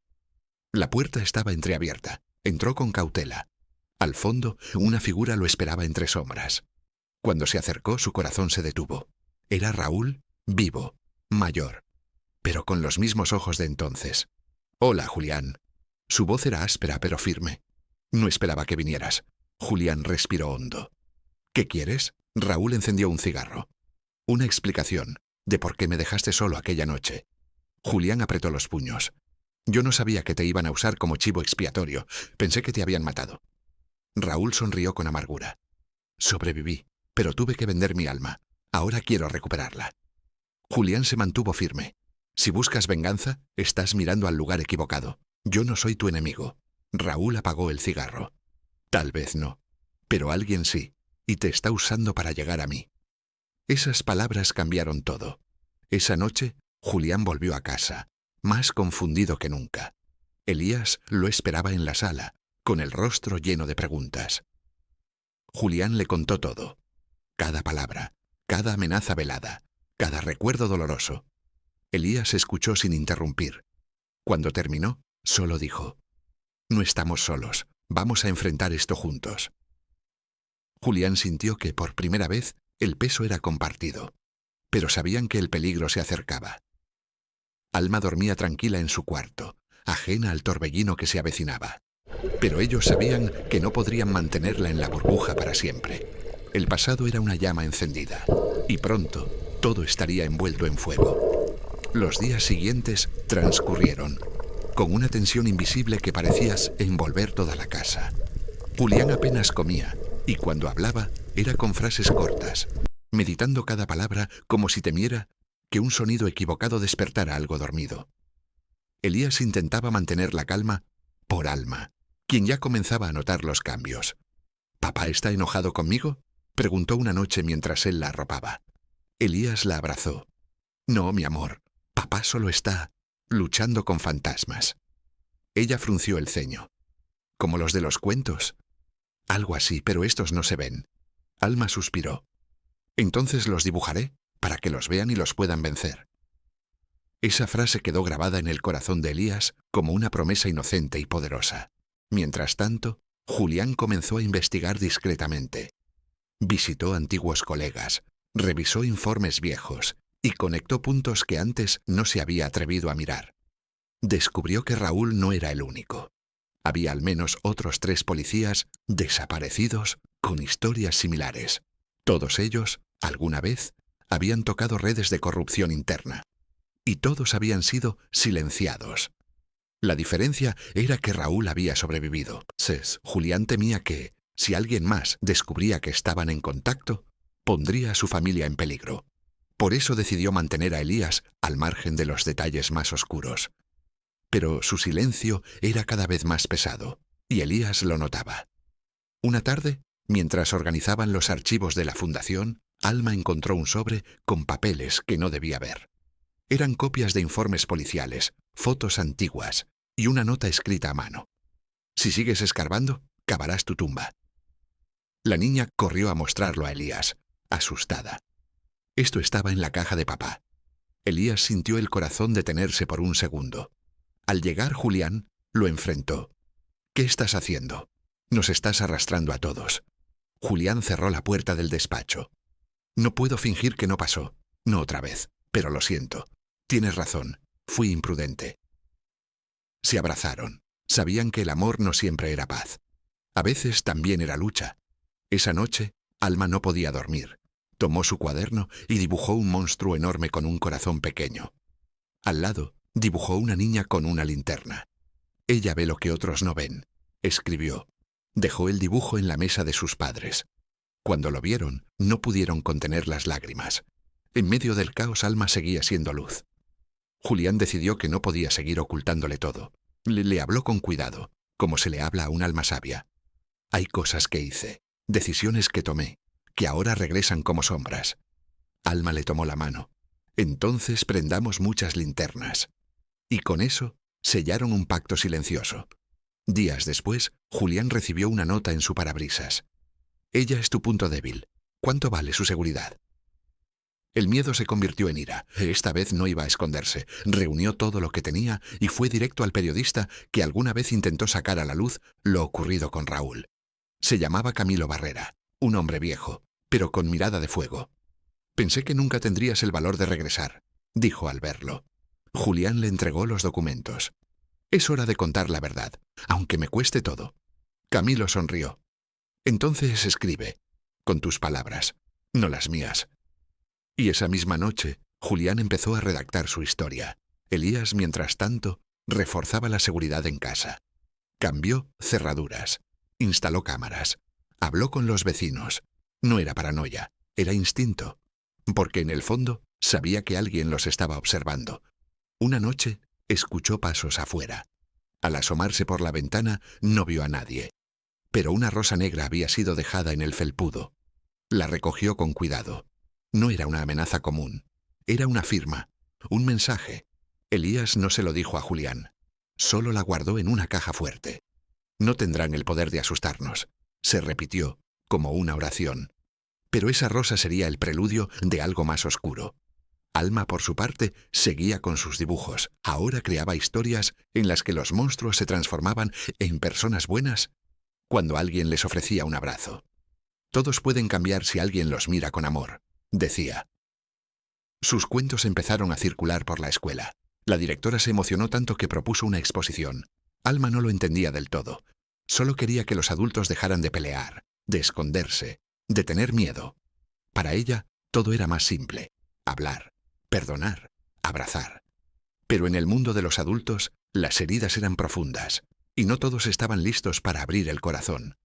La puerta estaba entreabierta. Entró con cautela. Al fondo, una figura lo esperaba entre sombras. Cuando se acercó, su corazón se detuvo. Era Raúl, vivo, mayor, pero con los mismos ojos de entonces. «Hola, Julián». Su voz era áspera pero firme. «No esperaba que vinieras». Julián respiró hondo. «¿Qué quieres?» Raúl encendió un cigarro. «Una explicación de por qué me dejaste solo aquella noche». Julián apretó los puños. «Yo no sabía que te iban a usar como chivo expiatorio. Pensé que te habían matado». Raúl sonrió con amargura. «Sobreviví, pero tuve que vender mi alma. Ahora quiero recuperarla». Julián se mantuvo firme. «Si buscas venganza, estás mirando al lugar equivocado. Yo no soy tu enemigo». Raúl apagó el cigarro. «Tal vez no, pero alguien sí, y te está usando para llegar a mí». Esas palabras cambiaron todo. Esa noche, Julián volvió a casa, más confundido que nunca. Elías lo esperaba en la sala, con el rostro lleno de preguntas. Julián le contó todo. Cada palabra, cada amenaza velada, cada recuerdo doloroso. Elías escuchó sin interrumpir. Cuando terminó, solo dijo: «No estamos solos, vamos a enfrentar esto juntos». Julián sintió que, por primera vez, el peso era compartido, pero sabían que el peligro se acercaba. Alma dormía tranquila en su cuarto, ajena al torbellino que se avecinaba. Pero ellos sabían que no podrían mantenerla en la burbuja para siempre. El pasado era una llama encendida, y pronto todo estaría envuelto en fuego. Los días siguientes transcurrieron, con una tensión invisible que parecía envolver toda la casa. Julián apenas comía, y cuando hablaba era con frases cortas, meditando cada palabra como si temiera que un sonido equivocado despertara algo dormido. Elías intentaba mantener la calma por Alma, quien ya comenzaba a notar los cambios. «¿Papá está enojado conmigo?», preguntó una noche mientras él la arropaba. Elías la abrazó. «No, mi amor, papá solo está luchando con fantasmas». Ella frunció el ceño. «¿Como los de los cuentos?» «Algo así, pero estos no se ven». Alma suspiró. «Entonces los dibujaré, para que los vean y los puedan vencer». Esa frase quedó grabada en el corazón de Elías como una promesa inocente y poderosa. Mientras tanto, Julián comenzó a investigar discretamente. Visitó antiguos colegas, revisó informes viejos y conectó puntos que antes no se había atrevido a mirar. Descubrió que Raúl no era el único. Había al menos otros 3 policías desaparecidos con historias similares. Todos ellos, alguna vez, habían tocado redes de corrupción interna. Y todos habían sido silenciados. La diferencia era que Raúl había sobrevivido. Julián temía que, si alguien más descubría que estaban en contacto, pondría a su familia en peligro. Por eso decidió mantener a Elías al margen de los detalles más oscuros. Pero su silencio era cada vez más pesado, y Elías lo notaba. Una tarde, mientras organizaban los archivos de la fundación, Alma encontró un sobre con papeles que no debía ver. Eran copias de informes policiales, fotos antiguas y una nota escrita a mano. «Si sigues escarbando, cavarás tu tumba». La niña corrió a mostrarlo a Elías, asustada. Esto estaba en la caja de papá. Elías sintió el corazón detenerse por un segundo. Al llegar Julián, lo enfrentó. «¿Qué estás haciendo? Nos estás arrastrando a todos». Julián cerró la puerta del despacho. «No puedo fingir que no pasó. No otra vez, pero lo siento. Tienes razón, fui imprudente». Se abrazaron. Sabían que el amor no siempre era paz. A veces también era lucha. Esa noche, Alma no podía dormir. Tomó su cuaderno y dibujó un monstruo enorme con un corazón pequeño. Al lado, Dibujó una niña con una linterna. Ella ve lo que otros no ven. Escribió. Dejó el dibujo en la mesa de sus padres. Cuando lo vieron, no pudieron contener las lágrimas. En medio del caos, Alma seguía siendo luz. Julián decidió que no podía seguir ocultándole todo. Le habló con cuidado, como se le habla a un alma sabia. Hay cosas que hice, decisiones que tomé, que ahora regresan como sombras. Alma le tomó la mano. Entonces prendamos muchas linternas. Y con eso sellaron un pacto silencioso. Días después, Julián recibió una nota en su parabrisas. Ella es tu punto débil. ¿Cuánto vale su seguridad? El miedo se convirtió en ira. Esta vez no iba a esconderse. Reunió todo lo que tenía y fue directo al periodista que alguna vez intentó sacar a la luz lo ocurrido con Raúl. Se llamaba Camilo Barrera, un hombre viejo, pero con mirada de fuego. Pensé que nunca tendrías el valor de regresar, dijo al verlo. Julián le entregó los documentos. Es hora de contar la verdad, aunque me cueste todo. Camilo sonrió. Entonces escribe, con tus palabras, no las mías. Y esa misma noche, Julián empezó a redactar su historia. Elías, mientras tanto, reforzaba la seguridad en casa. Cambió cerraduras, instaló cámaras, habló con los vecinos. No era paranoia, era instinto, porque en el fondo sabía que alguien los estaba observando. Una noche, escuchó pasos afuera. Al asomarse por la ventana, no vio a nadie. Pero una rosa negra había sido dejada en el felpudo. La recogió con cuidado. No era una amenaza común. Era una firma, un mensaje. Elías no se lo dijo a Julián. Solo la guardó en una caja fuerte. No tendrán el poder de asustarnos. Se repitió, como una oración. Pero esa rosa sería el preludio de algo más oscuro. Alma, por su parte, seguía con sus dibujos. Ahora creaba historias en las que los monstruos se transformaban en personas buenas cuando alguien les ofrecía un abrazo. Todos pueden cambiar si alguien los mira con amor, decía. Sus cuentos empezaron a circular por la escuela. La directora se emocionó tanto que propuso una exposición. Alma no lo entendía del todo. Solo quería que los adultos dejaran de pelear, de esconderse, de tener miedo. Para ella, todo era más simple. Hablar, perdonar, abrazar. Pero en el mundo de los adultos, las heridas eran profundas, y no todos estaban listos para abrir el corazón.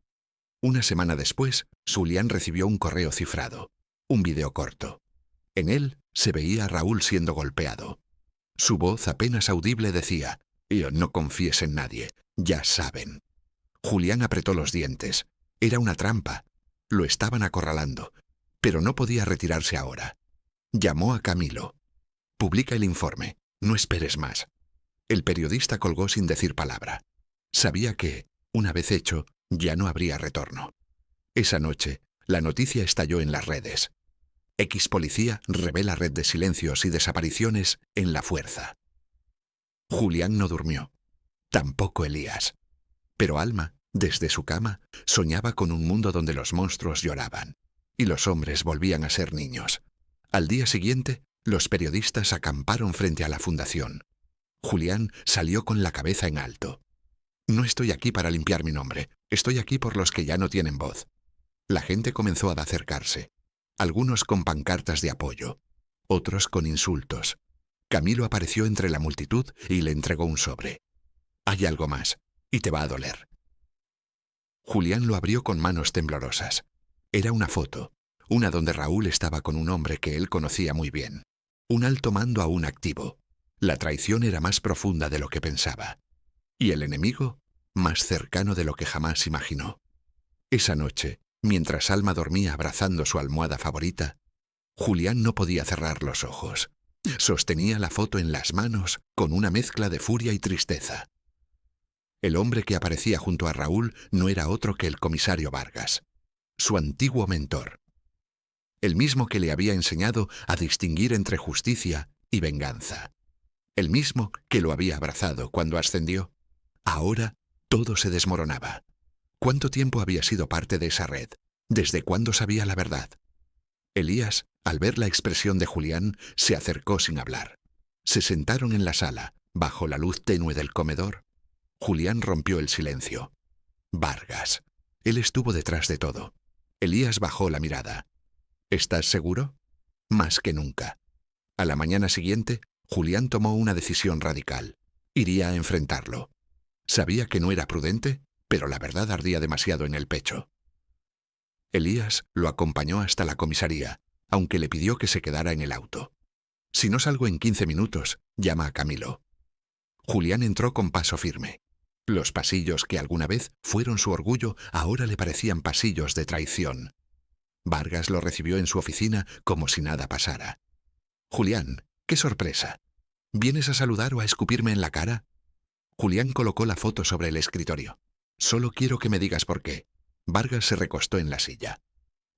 Una semana después, Julián recibió un correo cifrado, un video corto. En él se veía a Raúl siendo golpeado. Su voz apenas audible decía, no confíes en nadie, ya saben. Julián apretó los dientes. Era una trampa. Lo estaban acorralando, pero no podía retirarse ahora. Llamó a Camilo. Publica el informe, no esperes más. El periodista colgó sin decir palabra. Sabía que, una vez hecho, ya no habría retorno. Esa noche, la noticia estalló en las redes. X policía revela red de silencios y desapariciones en La Fuerza. Julián no durmió. Tampoco Elías. Pero Alma, desde su cama, soñaba con un mundo donde los monstruos lloraban y los hombres volvían a ser niños. Al día siguiente, los periodistas acamparon frente a la fundación. Julián salió con la cabeza en alto. No estoy aquí para limpiar mi nombre, estoy aquí por los que ya no tienen voz. La gente comenzó a acercarse, algunos con pancartas de apoyo, otros con insultos. Camilo apareció entre la multitud y le entregó un sobre. Hay algo más, y te va a doler. Julián lo abrió con manos temblorosas. Era una foto, una donde Raúl estaba con un hombre que él conocía muy bien. Un alto mando aún activo. La traición era más profunda de lo que pensaba. Y el enemigo, más cercano de lo que jamás imaginó. Esa noche, mientras Alma dormía abrazando su almohada favorita, Julián no podía cerrar los ojos. Sostenía la foto en las manos con una mezcla de furia y tristeza. El hombre que aparecía junto a Raúl no era otro que el comisario Vargas, su antiguo mentor. El mismo que le había enseñado a distinguir entre justicia y venganza. El mismo que lo había abrazado cuando ascendió. Ahora todo se desmoronaba. ¿Cuánto tiempo había sido parte de esa red? ¿Desde cuándo sabía la verdad? Elías, al ver la expresión de Julián, se acercó sin hablar. Se sentaron en la sala, bajo la luz tenue del comedor. Julián rompió el silencio. Vargas. Él estuvo detrás de todo. Elías bajó la mirada. ¿Estás seguro? Más que nunca. A la mañana siguiente, Julián tomó una decisión radical. Iría a enfrentarlo. Sabía que no era prudente, pero la verdad ardía demasiado en el pecho. Elías lo acompañó hasta la comisaría, aunque le pidió que se quedara en el auto. «Si no salgo en 15 minutos, llama a Camilo». Julián entró con paso firme. Los pasillos que alguna vez fueron su orgullo ahora le parecían pasillos de traición. Vargas lo recibió en su oficina como si nada pasara. «Julián, qué sorpresa. ¿Vienes a saludar o a escupirme en la cara?» Julián colocó la foto sobre el escritorio. «Solo quiero que me digas por qué». Vargas se recostó en la silla.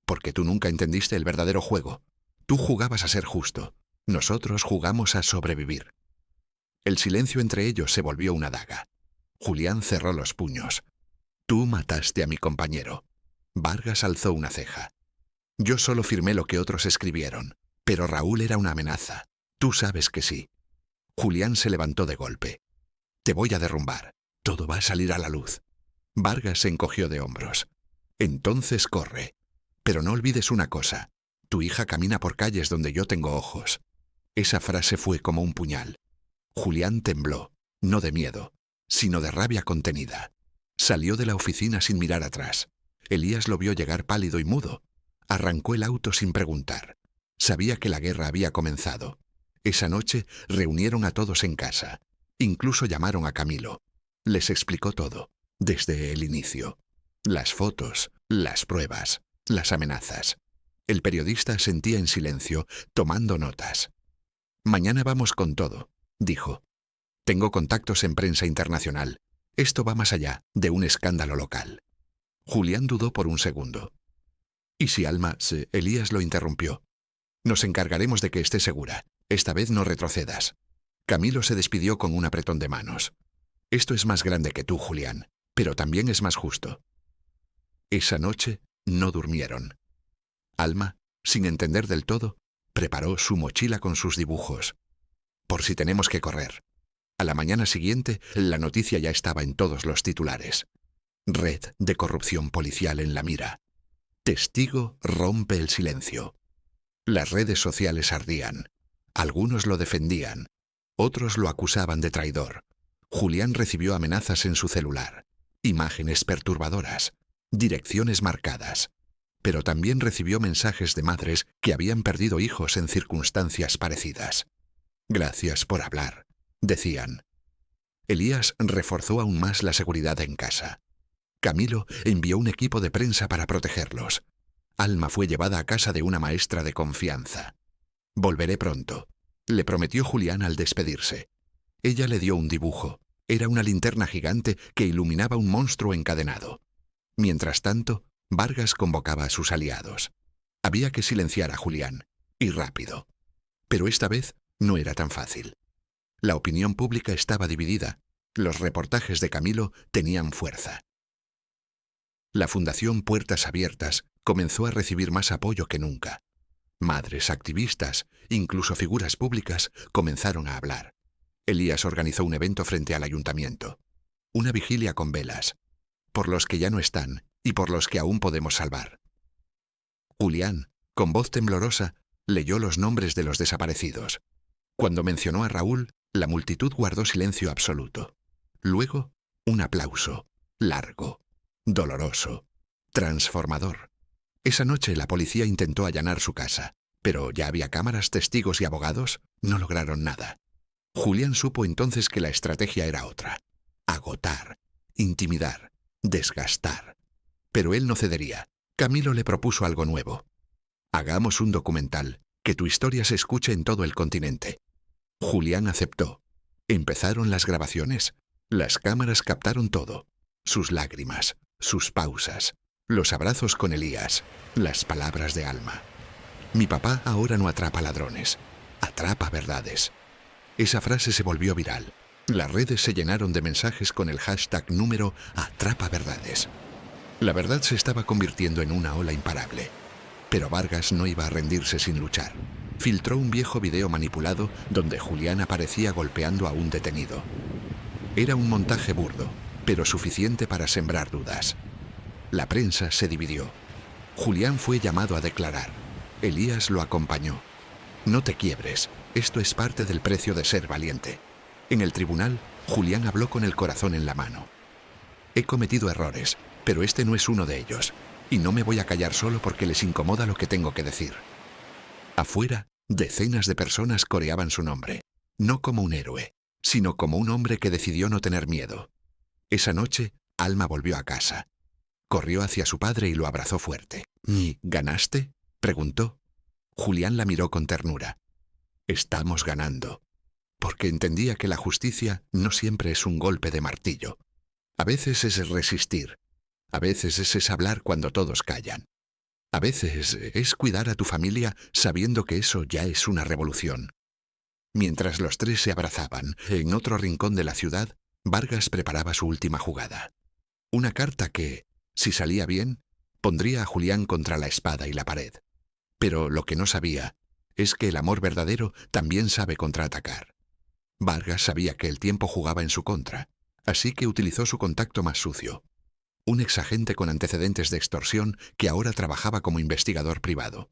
«Porque tú nunca entendiste el verdadero juego. Tú jugabas a ser justo. Nosotros jugamos a sobrevivir». El silencio entre ellos se volvió una daga. Julián cerró los puños. «Tú mataste a mi compañero». Vargas alzó una ceja. «Yo solo firmé lo que otros escribieron, pero Raúl era una amenaza. Tú sabes que sí». Julián se levantó de golpe. «Te voy a derrumbar. Todo va a salir a la luz». Vargas se encogió de hombros. «Entonces corre. Pero no olvides una cosa. Tu hija camina por calles donde yo tengo ojos». Esa frase fue como un puñal. Julián tembló, no de miedo, sino de rabia contenida. Salió de la oficina sin mirar atrás. Elías lo vio llegar pálido y mudo. Arrancó el auto sin preguntar. Sabía que la guerra había comenzado. Esa noche reunieron a todos en casa. Incluso llamaron a Camilo. Les explicó todo, desde el inicio. Las fotos, las pruebas, las amenazas. El periodista sentía en silencio, tomando notas. «Mañana vamos con todo», dijo. «Tengo contactos en prensa internacional. Esto va más allá de un escándalo local». Julián dudó por un segundo. «¿Y si Alma se...?» Elías lo interrumpió. «Nos encargaremos de que esté segura. Esta vez no retrocedas». Camilo se despidió con un apretón de manos. «Esto es más grande que tú, Julián, pero también es más justo». Esa noche no durmieron. Alma, sin entender del todo, preparó su mochila con sus dibujos. Por si tenemos que correr. A la mañana siguiente, la noticia ya estaba en todos los titulares. Red de corrupción policial en la mira. Testigo rompe el silencio. Las redes sociales ardían. Algunos lo defendían. Otros lo acusaban de traidor. Julián recibió amenazas en su celular. Imágenes perturbadoras. Direcciones marcadas. Pero también recibió mensajes de madres que habían perdido hijos en circunstancias parecidas. «Gracias por hablar», decían. Elías reforzó aún más la seguridad en casa. Camilo envió un equipo de prensa para protegerlos. Alma fue llevada a casa de una maestra de confianza. «Volveré pronto», le prometió Julián al despedirse. Ella le dio un dibujo. Era una linterna gigante que iluminaba un monstruo encadenado. Mientras tanto, Vargas convocaba a sus aliados. Había que silenciar a Julián, y rápido. Pero esta vez no era tan fácil. La opinión pública estaba dividida. Los reportajes de Camilo tenían fuerza. La Fundación Puertas Abiertas comenzó a recibir más apoyo que nunca. Madres, activistas, incluso figuras públicas comenzaron a hablar. Elías organizó un evento frente al ayuntamiento. Una vigilia con velas. Por los que ya no están y por los que aún podemos salvar. Julián, con voz temblorosa, leyó los nombres de los desaparecidos. Cuando mencionó a Raúl, la multitud guardó silencio absoluto. Luego, un aplauso, largo, doloroso, transformador. Esa noche la policía intentó allanar su casa, pero ya había cámaras, testigos y abogados, no lograron nada. Julián supo entonces que la estrategia era otra. Agotar, intimidar, desgastar. Pero él no cedería. Camilo le propuso algo nuevo. «Hagamos un documental, que tu historia se escuche en todo el continente». Julián aceptó. Empezaron las grabaciones. Las cámaras captaron todo. Sus lágrimas, sus pausas, los abrazos con Elías, las palabras de Alma. «Mi papá ahora no atrapa ladrones, atrapa verdades». Esa frase se volvió viral. Las redes se llenaron de mensajes con el hashtag número #atrapaverdades. La verdad se estaba convirtiendo en una ola imparable. Pero Vargas no iba a rendirse sin luchar. Filtró un viejo video manipulado donde Julián aparecía golpeando a un detenido. Era un montaje burdo, pero suficiente para sembrar dudas. La prensa se dividió. Julián fue llamado a declarar. Elías lo acompañó. «No te quiebres. Esto es parte del precio de ser valiente. En el tribunal, Julián habló con el corazón en la mano. He cometido errores, pero este no es uno de ellos. Y no me voy a callar solo porque les incomoda lo que tengo que decir. Afuera, decenas de personas coreaban su nombre. No como un héroe, sino como un hombre que decidió no tener miedo. Esa noche, Alma volvió a casa. Corrió hacia su padre y lo abrazó fuerte. ¿Y ganaste?, preguntó. Julián la miró con ternura. Estamos ganando. Porque entendía que la justicia no siempre es un golpe de martillo. A veces es resistir. A veces es hablar cuando todos callan. A veces es cuidar a tu familia sabiendo que eso ya es una revolución. Mientras los tres se abrazaban, en otro rincón de la ciudad, Vargas preparaba su última jugada. Una carta que, si salía bien, pondría a Julián contra la espada y la pared. Pero lo que no sabía es que el amor verdadero también sabe contraatacar. Vargas sabía que el tiempo jugaba en su contra, así que utilizó su contacto más sucio. Un exagente con antecedentes de extorsión que ahora trabajaba como investigador privado.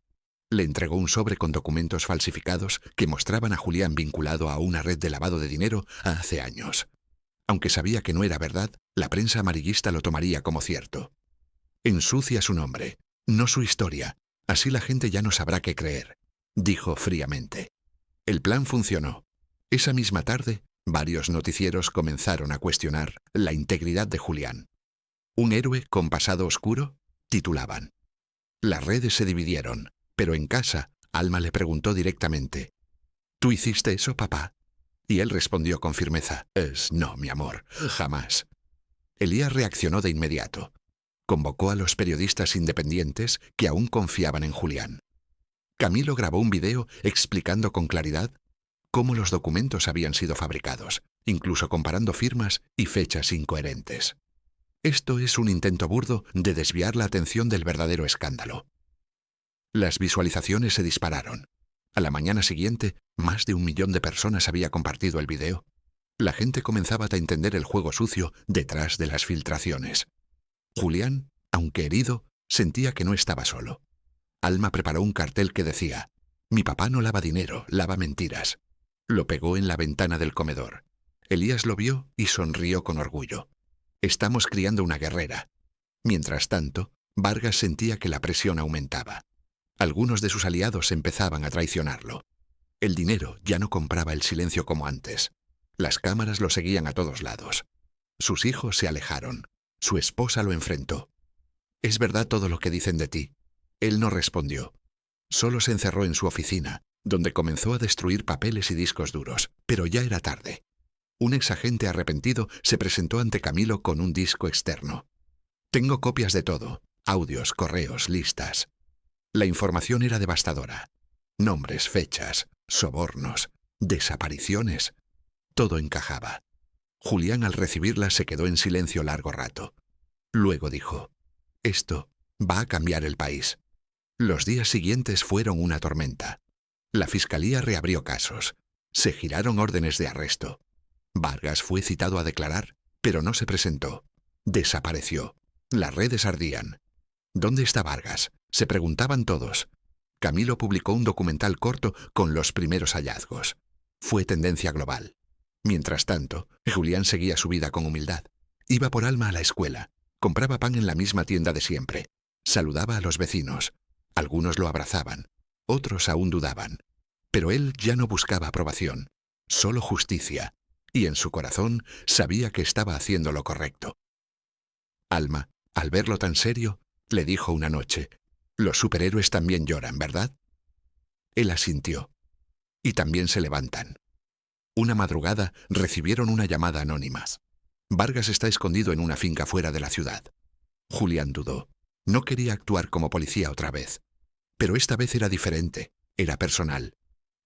Le entregó un sobre con documentos falsificados que mostraban a Julián vinculado a una red de lavado de dinero hace años. Aunque sabía que no era verdad, la prensa amarillista lo tomaría como cierto. Ensucia su nombre, no su historia, así la gente ya no sabrá qué creer, dijo fríamente. El plan funcionó. Esa misma tarde, varios noticieros comenzaron a cuestionar la integridad de Julián. ¿Un héroe con pasado oscuro?, titulaban. Las redes se dividieron, pero en casa, Alma le preguntó directamente. ¿Tú hiciste eso, papá? Y él respondió con firmeza. No, mi amor, jamás. Elías reaccionó de inmediato. Convocó a los periodistas independientes que aún confiaban en Julián. Camilo grabó un video explicando con claridad cómo los documentos habían sido fabricados, incluso comparando firmas y fechas incoherentes. Esto es un intento burdo de desviar la atención del verdadero escándalo. Las visualizaciones se dispararon. A la mañana siguiente, más de 1 millón de personas había compartido el video. La gente comenzaba a entender el juego sucio detrás de las filtraciones. Julián, aunque herido, sentía que no estaba solo. Alma preparó un cartel que decía: «Mi papá no lava dinero, lava mentiras». Lo pegó en la ventana del comedor. Elías lo vio y sonrió con orgullo. Estamos criando una guerrera. Mientras tanto, Vargas sentía que la presión aumentaba. Algunos de sus aliados empezaban a traicionarlo. El dinero ya no compraba el silencio como antes. Las cámaras lo seguían a todos lados. Sus hijos se alejaron. Su esposa lo enfrentó. «¿Es verdad todo lo que dicen de ti?». Él no respondió. Solo se encerró en su oficina, donde comenzó a destruir papeles y discos duros. Pero ya era tarde. Un exagente arrepentido se presentó ante Camilo con un disco externo. «Tengo copias de todo, audios, correos, listas». La información era devastadora. Nombres, fechas, sobornos, desapariciones. Todo encajaba. Julián, al recibirla, se quedó en silencio largo rato. Luego dijo: «Esto va a cambiar el país». Los días siguientes fueron una tormenta. La fiscalía reabrió casos. Se giraron órdenes de arresto. Vargas fue citado a declarar, pero no se presentó. Desapareció. Las redes ardían. ¿Dónde está Vargas?, se preguntaban todos. Camilo publicó un documental corto con los primeros hallazgos. Fue tendencia global. Mientras tanto, Julián seguía su vida con humildad. Iba por Alma a la escuela. Compraba pan en la misma tienda de siempre. Saludaba a los vecinos. Algunos lo abrazaban. Otros aún dudaban. Pero él ya no buscaba aprobación. Solo justicia. Y en su corazón sabía que estaba haciendo lo correcto. Alma, al verlo tan serio, le dijo una noche: «Los superhéroes también lloran, ¿verdad?». Él asintió. «Y también se levantan». Una madrugada recibieron una llamada anónima. «Vargas está escondido en una finca fuera de la ciudad». Julián dudó. No quería actuar como policía otra vez. Pero esta vez era diferente, era personal.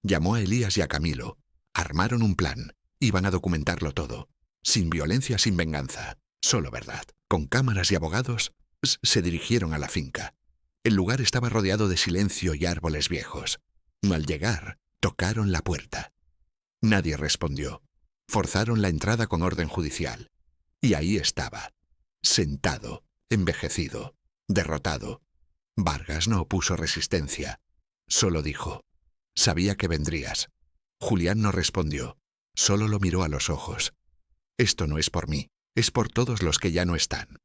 Llamó a Elías y a Camilo. Armaron un plan. Iban a documentarlo todo. Sin violencia, sin venganza. Solo verdad. Con cámaras y abogados, se dirigieron a la finca. El lugar estaba rodeado de silencio y árboles viejos. Al llegar, tocaron la puerta. Nadie respondió. Forzaron la entrada con orden judicial. Y ahí estaba, sentado, envejecido, derrotado. Vargas no opuso resistencia. Solo dijo: «Sabía que vendrías». Julián no respondió, solo lo miró a los ojos. Esto no es por mí, es por todos los que ya no están.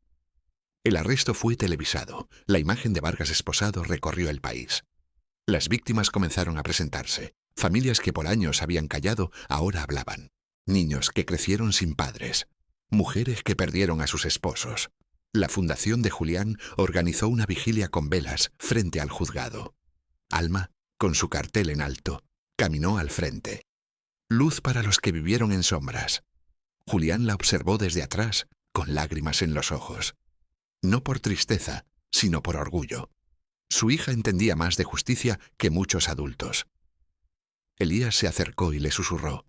El arresto fue televisado. La imagen de Vargas esposado recorrió el país. Las víctimas comenzaron a presentarse. Familias que por años habían callado, ahora hablaban. Niños que crecieron sin padres. Mujeres que perdieron a sus esposos. La fundación de Julián organizó una vigilia con velas frente al juzgado. Alma, con su cartel en alto, caminó al frente. Luz para los que vivieron en sombras. Julián la observó desde atrás, con lágrimas en los ojos. No por tristeza, sino por orgullo. Su hija entendía más de justicia que muchos adultos. Elías se acercó y le susurró: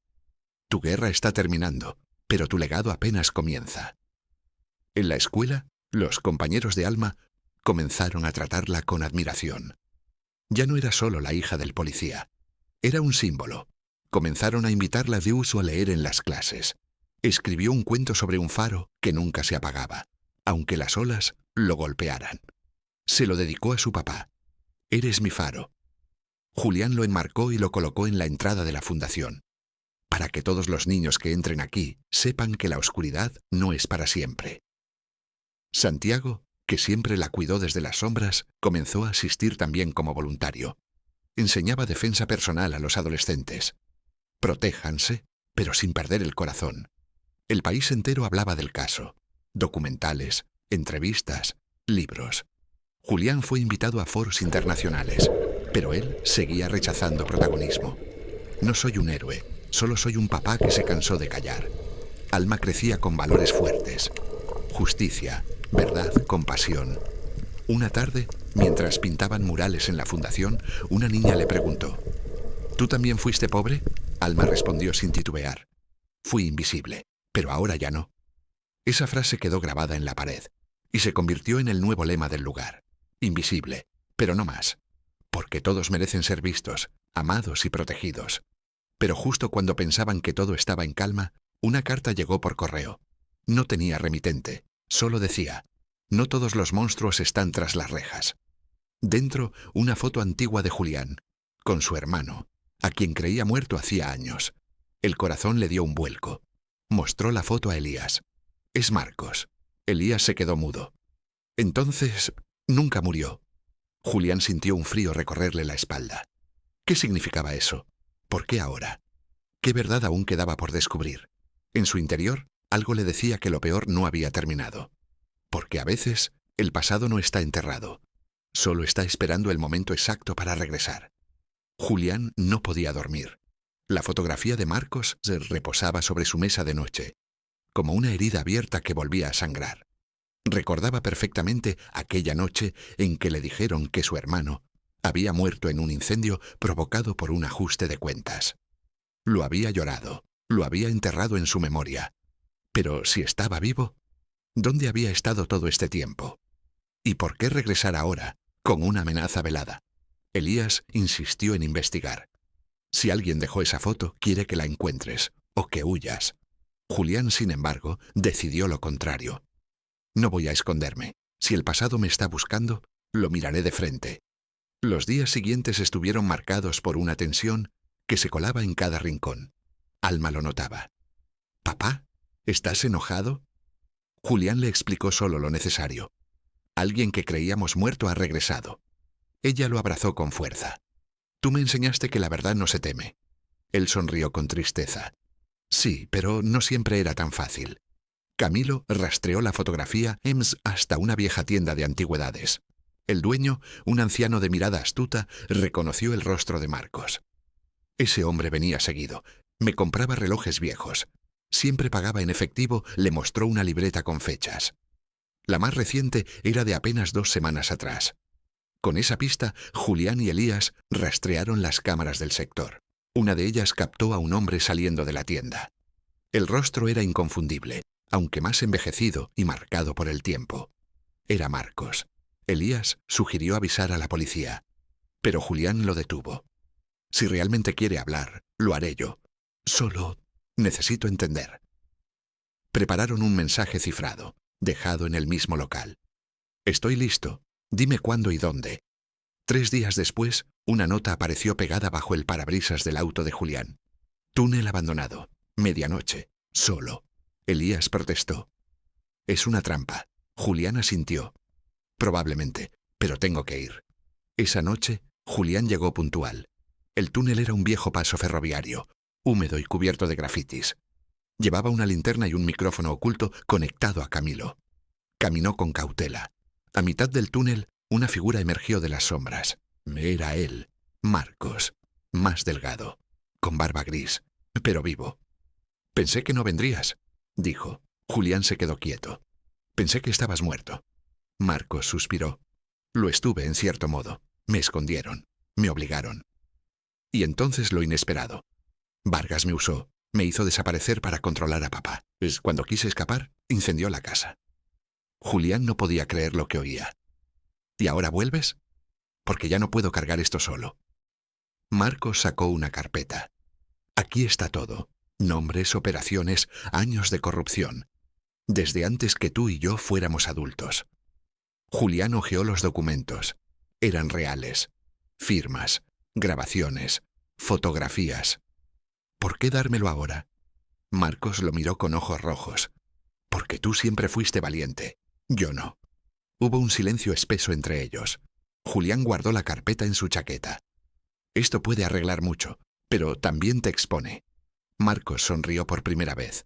«Tu guerra está terminando, pero tu legado apenas comienza». En la escuela, los compañeros de Alma comenzaron a tratarla con admiración. Ya no era solo la hija del policía. Era un símbolo. Comenzaron a invitarla de uso a leer en las clases. Escribió un cuento sobre un faro que nunca se apagaba, aunque las olas lo golpearan. Se lo dedicó a su papá. «Eres mi faro». Julián lo enmarcó y lo colocó en la entrada de la fundación, para que todos los niños que entren aquí sepan que la oscuridad no es para siempre. Santiago, que siempre la cuidó desde las sombras, comenzó a asistir también como voluntario. Enseñaba defensa personal a los adolescentes. Protéjanse, pero sin perder el corazón. El país entero hablaba del caso. Documentales, entrevistas, libros. Julián fue invitado a foros internacionales, pero él seguía rechazando protagonismo. «No soy un héroe, solo soy un papá que se cansó de callar». Alma crecía con valores fuertes. Justicia, verdad, compasión. Una tarde, mientras pintaban murales en la fundación, una niña le preguntó: «¿Tú también fuiste pobre?». Alma respondió sin titubear: «Fui invisible, pero ahora ya no». Esa frase quedó grabada en la pared y se convirtió en el nuevo lema del lugar: invisible, pero no más, porque todos merecen ser vistos, amados y protegidos. Pero justo cuando pensaban que todo estaba en calma, una carta llegó por correo. No tenía remitente, solo decía: «No todos los monstruos están tras las rejas». Dentro, una foto antigua de Julián, con su hermano, a quien creía muerto hacía años. El corazón le dio un vuelco. Mostró la foto a Elías. «Es Marcos». Elías se quedó mudo. «Entonces, nunca murió». Julián sintió un frío recorrerle la espalda. ¿Qué significaba eso? ¿Por qué ahora? ¿Qué verdad aún quedaba por descubrir? En su interior, algo le decía que lo peor no había terminado. Porque a veces, el pasado no está enterrado. Solo está esperando el momento exacto para regresar. Julián no podía dormir. La fotografía de Marcos se reposaba sobre su mesa de noche, como una herida abierta que volvía a sangrar. Recordaba perfectamente aquella noche en que le dijeron que su hermano había muerto en un incendio provocado por un ajuste de cuentas. Lo había llorado, lo había enterrado en su memoria. Pero si estaba vivo, ¿dónde había estado todo este tiempo? ¿Y por qué regresar ahora, con una amenaza velada? Elías insistió en investigar. «Si alguien dejó esa foto, quiere que la encuentres, o que huyas». Julián, sin embargo, decidió lo contrario. «No voy a esconderme. Si el pasado me está buscando, lo miraré de frente». Los días siguientes estuvieron marcados por una tensión que se colaba en cada rincón. Alma lo notaba. «¿Papá? ¿Estás enojado?». Julián le explicó solo lo necesario. «Alguien que creíamos muerto ha regresado». Ella lo abrazó con fuerza. «Tú me enseñaste que la verdad no se teme». Él sonrió con tristeza. «Sí, pero no siempre era tan fácil». Camilo rastreó la fotografía EMS hasta una vieja tienda de antigüedades. El dueño, un anciano de mirada astuta, reconoció el rostro de Marcos. «Ese hombre venía seguido. Me compraba relojes viejos. Siempre pagaba en efectivo», le mostró una libreta con fechas. La más reciente era de apenas 2 semanas atrás. Con esa pista, Julián y Elías rastrearon las cámaras del sector. Una de ellas captó a un hombre saliendo de la tienda. El rostro era inconfundible, aunque más envejecido y marcado por el tiempo. Era Marcos. Elías sugirió avisar a la policía, pero Julián lo detuvo. «Si realmente quiere hablar, lo haré yo. Solo necesito entender». Prepararon un mensaje cifrado, dejado en el mismo local. «Estoy listo. Dime cuándo y dónde». 3 días después, una nota apareció pegada bajo el parabrisas del auto de Julián. Túnel abandonado. Medianoche. Solo. Elías protestó. Es una trampa. Julián asintió. Probablemente, pero tengo que ir. Esa noche, Julián llegó puntual. El túnel era un viejo paso ferroviario, húmedo y cubierto de grafitis. Llevaba una linterna y un micrófono oculto conectado a Camilo. Caminó con cautela. A mitad del túnel, una figura emergió de las sombras. Era él, Marcos, más delgado, con barba gris, pero vivo. Pensé que no vendrías, dijo. Julián se quedó quieto. Pensé que estabas muerto. Marcos suspiró. Lo estuve, en cierto modo. Me escondieron. Me obligaron. Y entonces lo inesperado. Vargas me usó. Me hizo desaparecer para controlar a papá. Cuando quise escapar, incendió la casa. Julián no podía creer lo que oía. ¿Y ahora vuelves? Porque ya no puedo cargar esto solo. Marcos sacó una carpeta. Aquí está todo. Nombres, operaciones, años de corrupción. Desde antes que tú y yo fuéramos adultos. Julián hojeó los documentos. Eran reales. Firmas, grabaciones, fotografías. ¿Por qué dármelo ahora? Marcos lo miró con ojos rojos. Porque tú siempre fuiste valiente. Yo no. Hubo un silencio espeso entre ellos. Julián guardó la carpeta en su chaqueta. Esto puede arreglar mucho, pero también te expone. Marcos sonrió por primera vez.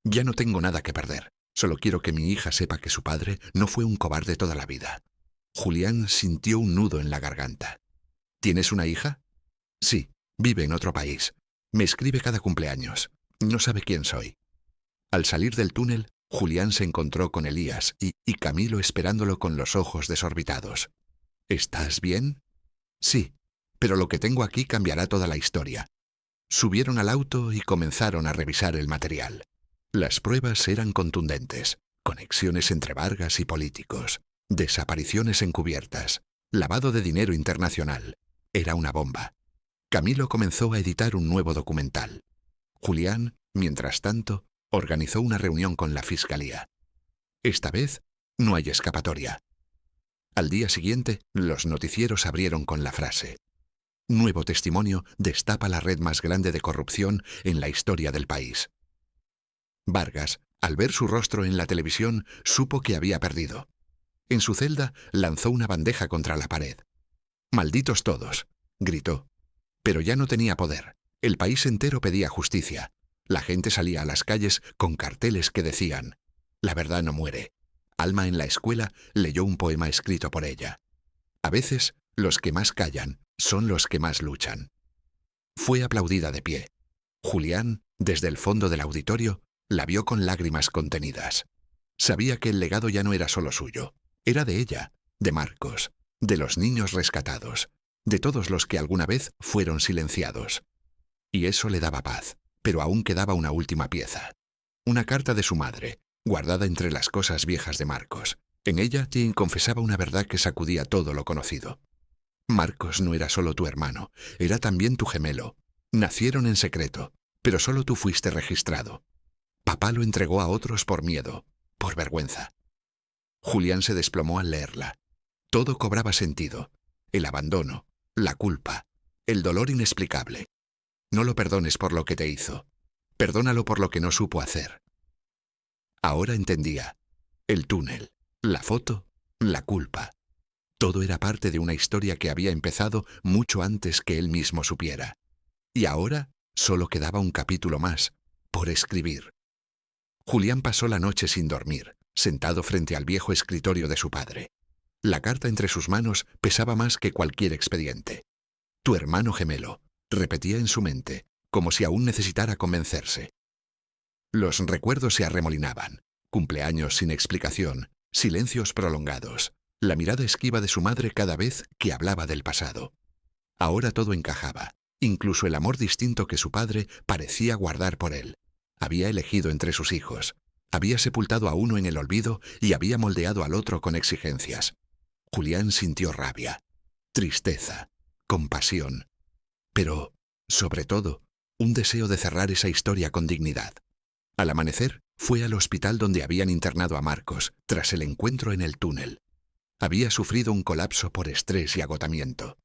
Ya no tengo nada que perder. Solo quiero que mi hija sepa que su padre no fue un cobarde toda la vida. Julián sintió un nudo en la garganta. ¿Tienes una hija? Sí, vive en otro país. Me escribe cada cumpleaños. No sabe quién soy. Al salir del túnel, Julián se encontró con Elías y Camilo esperándolo con los ojos desorbitados. ¿Estás bien? Sí, pero lo que tengo aquí cambiará toda la historia. Subieron al auto y comenzaron a revisar el material. Las pruebas eran contundentes. Conexiones entre Vargas y políticos. Desapariciones encubiertas. Lavado de dinero internacional. Era una bomba. Camilo comenzó a editar un nuevo documental. Julián, mientras tanto, organizó una reunión con la fiscalía. Esta vez, no hay escapatoria. Al día siguiente, los noticieros abrieron con la frase: Nuevo testimonio destapa la red más grande de corrupción en la historia del país. Vargas, al ver su rostro en la televisión, supo que había perdido. En su celda, lanzó una bandeja contra la pared. «¡Malditos todos!», gritó. Pero ya no tenía poder. El país entero pedía justicia. La gente salía a las calles con carteles que decían: «La verdad no muere». Alma en la escuela leyó un poema escrito por ella. A veces, los que más callan son los que más luchan. Fue aplaudida de pie. Julián, desde el fondo del auditorio, la vio con lágrimas contenidas. Sabía que el legado ya no era solo suyo. Era de ella, de Marcos, de los niños rescatados, de todos los que alguna vez fueron silenciados. Y eso le daba paz, pero aún quedaba una última pieza. Una carta de su madre, guardada entre las cosas viejas de Marcos. En ella, Tim confesaba una verdad que sacudía todo lo conocido. Marcos no era solo tu hermano, era también tu gemelo. Nacieron en secreto, pero solo tú fuiste registrado. Papá lo entregó a otros por miedo, por vergüenza. Julián se desplomó al leerla. Todo cobraba sentido. El abandono, la culpa, el dolor inexplicable. No lo perdones por lo que te hizo. Perdónalo por lo que no supo hacer. Ahora entendía. El túnel, la foto, la culpa. Todo era parte de una historia que había empezado mucho antes que él mismo supiera. Y ahora solo quedaba un capítulo más, por escribir. Julián pasó la noche sin dormir, sentado frente al viejo escritorio de su padre. La carta entre sus manos pesaba más que cualquier expediente. Tu hermano gemelo, repetía en su mente, como si aún necesitara convencerse. Los recuerdos se arremolinaban, cumpleaños sin explicación, silencios prolongados, la mirada esquiva de su madre cada vez que hablaba del pasado. Ahora todo encajaba, incluso el amor distinto que su padre parecía guardar por él. Había elegido entre sus hijos, había sepultado a uno en el olvido y había moldeado al otro con exigencias. Julián sintió rabia, tristeza, compasión, pero, sobre todo, un deseo de cerrar esa historia con dignidad. Al amanecer, fue al hospital donde habían internado a Marcos, tras el encuentro en el túnel. Había sufrido un colapso por estrés y agotamiento.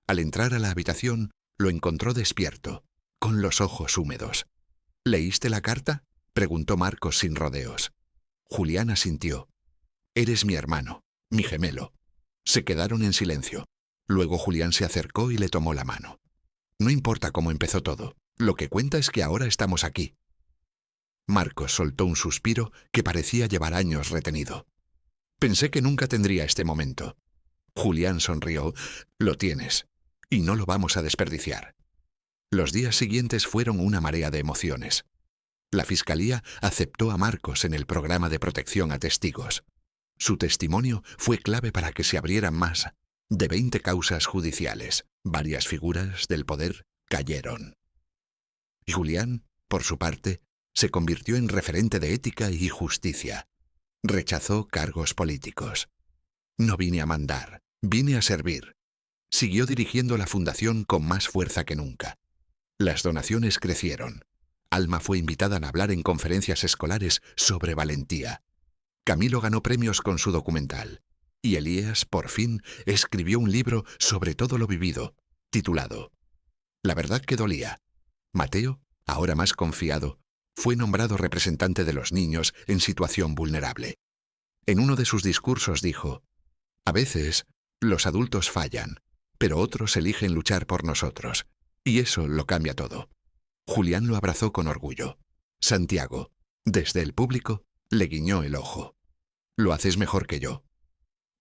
Al entrar a la habitación, lo encontró despierto, con los ojos húmedos. «¿Leíste la carta?», preguntó Marcos sin rodeos. Julián asintió. «Eres mi hermano, mi gemelo». Se quedaron en silencio. Luego Julián se acercó y le tomó la mano. «No importa cómo empezó todo. Lo que cuenta es que ahora estamos aquí». Marcos soltó un suspiro que parecía llevar años retenido. «Pensé que nunca tendría este momento». Julián sonrió. «Lo tienes, y no lo vamos a desperdiciar». Los días siguientes fueron una marea de emociones. La Fiscalía aceptó a Marcos en el programa de protección a testigos. Su testimonio fue clave para que se abrieran más de 20 causas judiciales. Varias figuras del poder cayeron. Y Julián, por su parte, se convirtió en referente de ética y justicia. Rechazó cargos políticos. «No vine a mandar, vine a servir». Siguió dirigiendo la fundación con más fuerza que nunca. Las donaciones crecieron. Alma fue invitada a hablar en conferencias escolares sobre valentía. Camilo ganó premios con su documental. Y Elías, por fin, escribió un libro sobre todo lo vivido, titulado «La verdad que dolía». Mateo, ahora más confiado, fue nombrado representante de los niños en situación vulnerable. En uno de sus discursos dijo: «A veces, los adultos fallan, pero otros eligen luchar por nosotros, y eso lo cambia todo». Julián lo abrazó con orgullo. Santiago, desde el público, le guiñó el ojo. «Lo haces mejor que yo».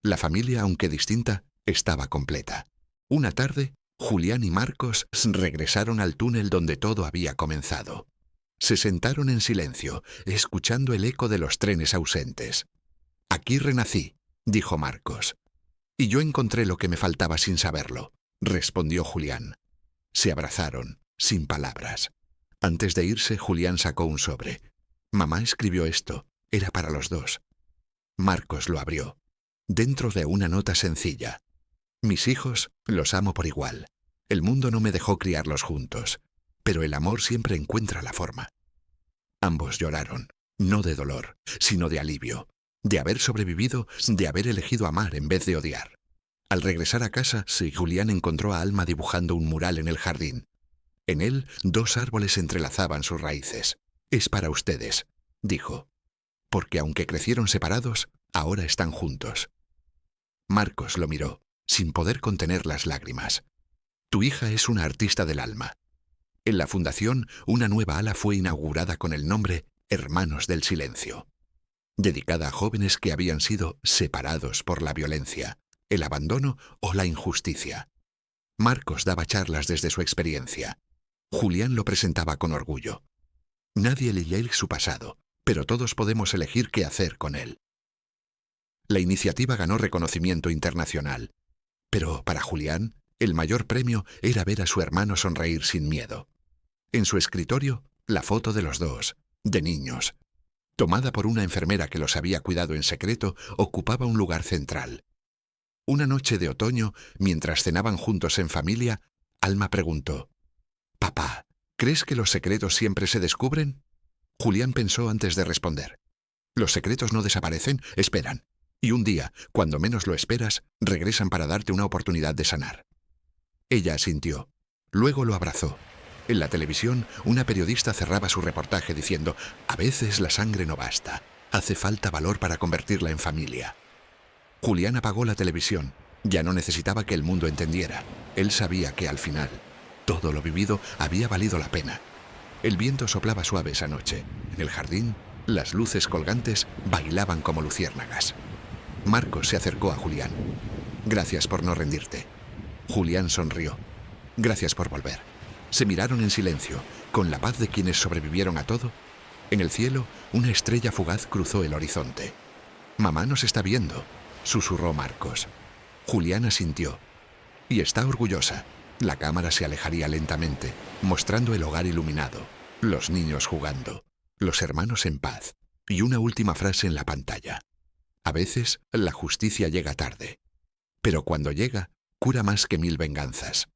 La familia, aunque distinta, estaba completa. Una tarde, Julián y Marcos regresaron al túnel donde todo había comenzado. Se sentaron en silencio, escuchando el eco de los trenes ausentes. «Aquí renací», dijo Marcos. «Y yo encontré lo que me faltaba sin saberlo», respondió Julián. Se abrazaron, sin palabras. Antes de irse, Julián sacó un sobre. «Mamá escribió esto. Era para los dos». Marcos lo abrió. Dentro de una nota sencilla: «Mis hijos los amo por igual. El mundo no me dejó criarlos juntos, pero el amor siempre encuentra la forma». Ambos lloraron, no de dolor, sino de alivio, de haber sobrevivido, de haber elegido amar en vez de odiar. Al regresar a casa, Julián encontró a Alma dibujando un mural en el jardín. En él, 2 árboles entrelazaban sus raíces. «Es para ustedes», dijo, «porque aunque crecieron separados, ahora están juntos». Marcos lo miró, sin poder contener las lágrimas. «Tu hija es una artista del alma». En la fundación, una nueva ala fue inaugurada con el nombre Hermanos del Silencio, dedicada a jóvenes que habían sido separados por la violencia, el abandono o la injusticia. Marcos daba charlas desde su experiencia. Julián lo presentaba con orgullo. Nadie lee su pasado, pero todos podemos elegir qué hacer con él. La iniciativa ganó reconocimiento internacional, pero para Julián, el mayor premio era ver a su hermano sonreír sin miedo. En su escritorio, la foto de los dos, de niños, tomada por una enfermera que los había cuidado en secreto, ocupaba un lugar central. Una noche de otoño, mientras cenaban juntos en familia, Alma preguntó: «Papá, ¿crees que los secretos siempre se descubren?». Julián pensó antes de responder. «Los secretos no desaparecen, esperan. Y un día, cuando menos lo esperas, regresan para darte una oportunidad de sanar». Ella asintió. Luego lo abrazó. En la televisión, una periodista cerraba su reportaje diciendo: «A veces la sangre no basta. Hace falta valor para convertirla en familia». Julián apagó la televisión. Ya no necesitaba que el mundo entendiera. Él sabía que al final, todo lo vivido había valido la pena. El viento soplaba suave esa noche. En el jardín, las luces colgantes bailaban como luciérnagas. Marcos se acercó a Julián. «Gracias por no rendirte». Julián sonrió. «Gracias por volver». Se miraron en silencio, con la paz de quienes sobrevivieron a todo. En el cielo, una estrella fugaz cruzó el horizonte. «Mamá nos está viendo», susurró Marcos. Julián asintió. «Y está orgullosa». La cámara se alejaría lentamente, mostrando el hogar iluminado, los niños jugando, los hermanos en paz, y una última frase en la pantalla: «A veces la justicia llega tarde, pero cuando llega, cura más que 1000 venganzas».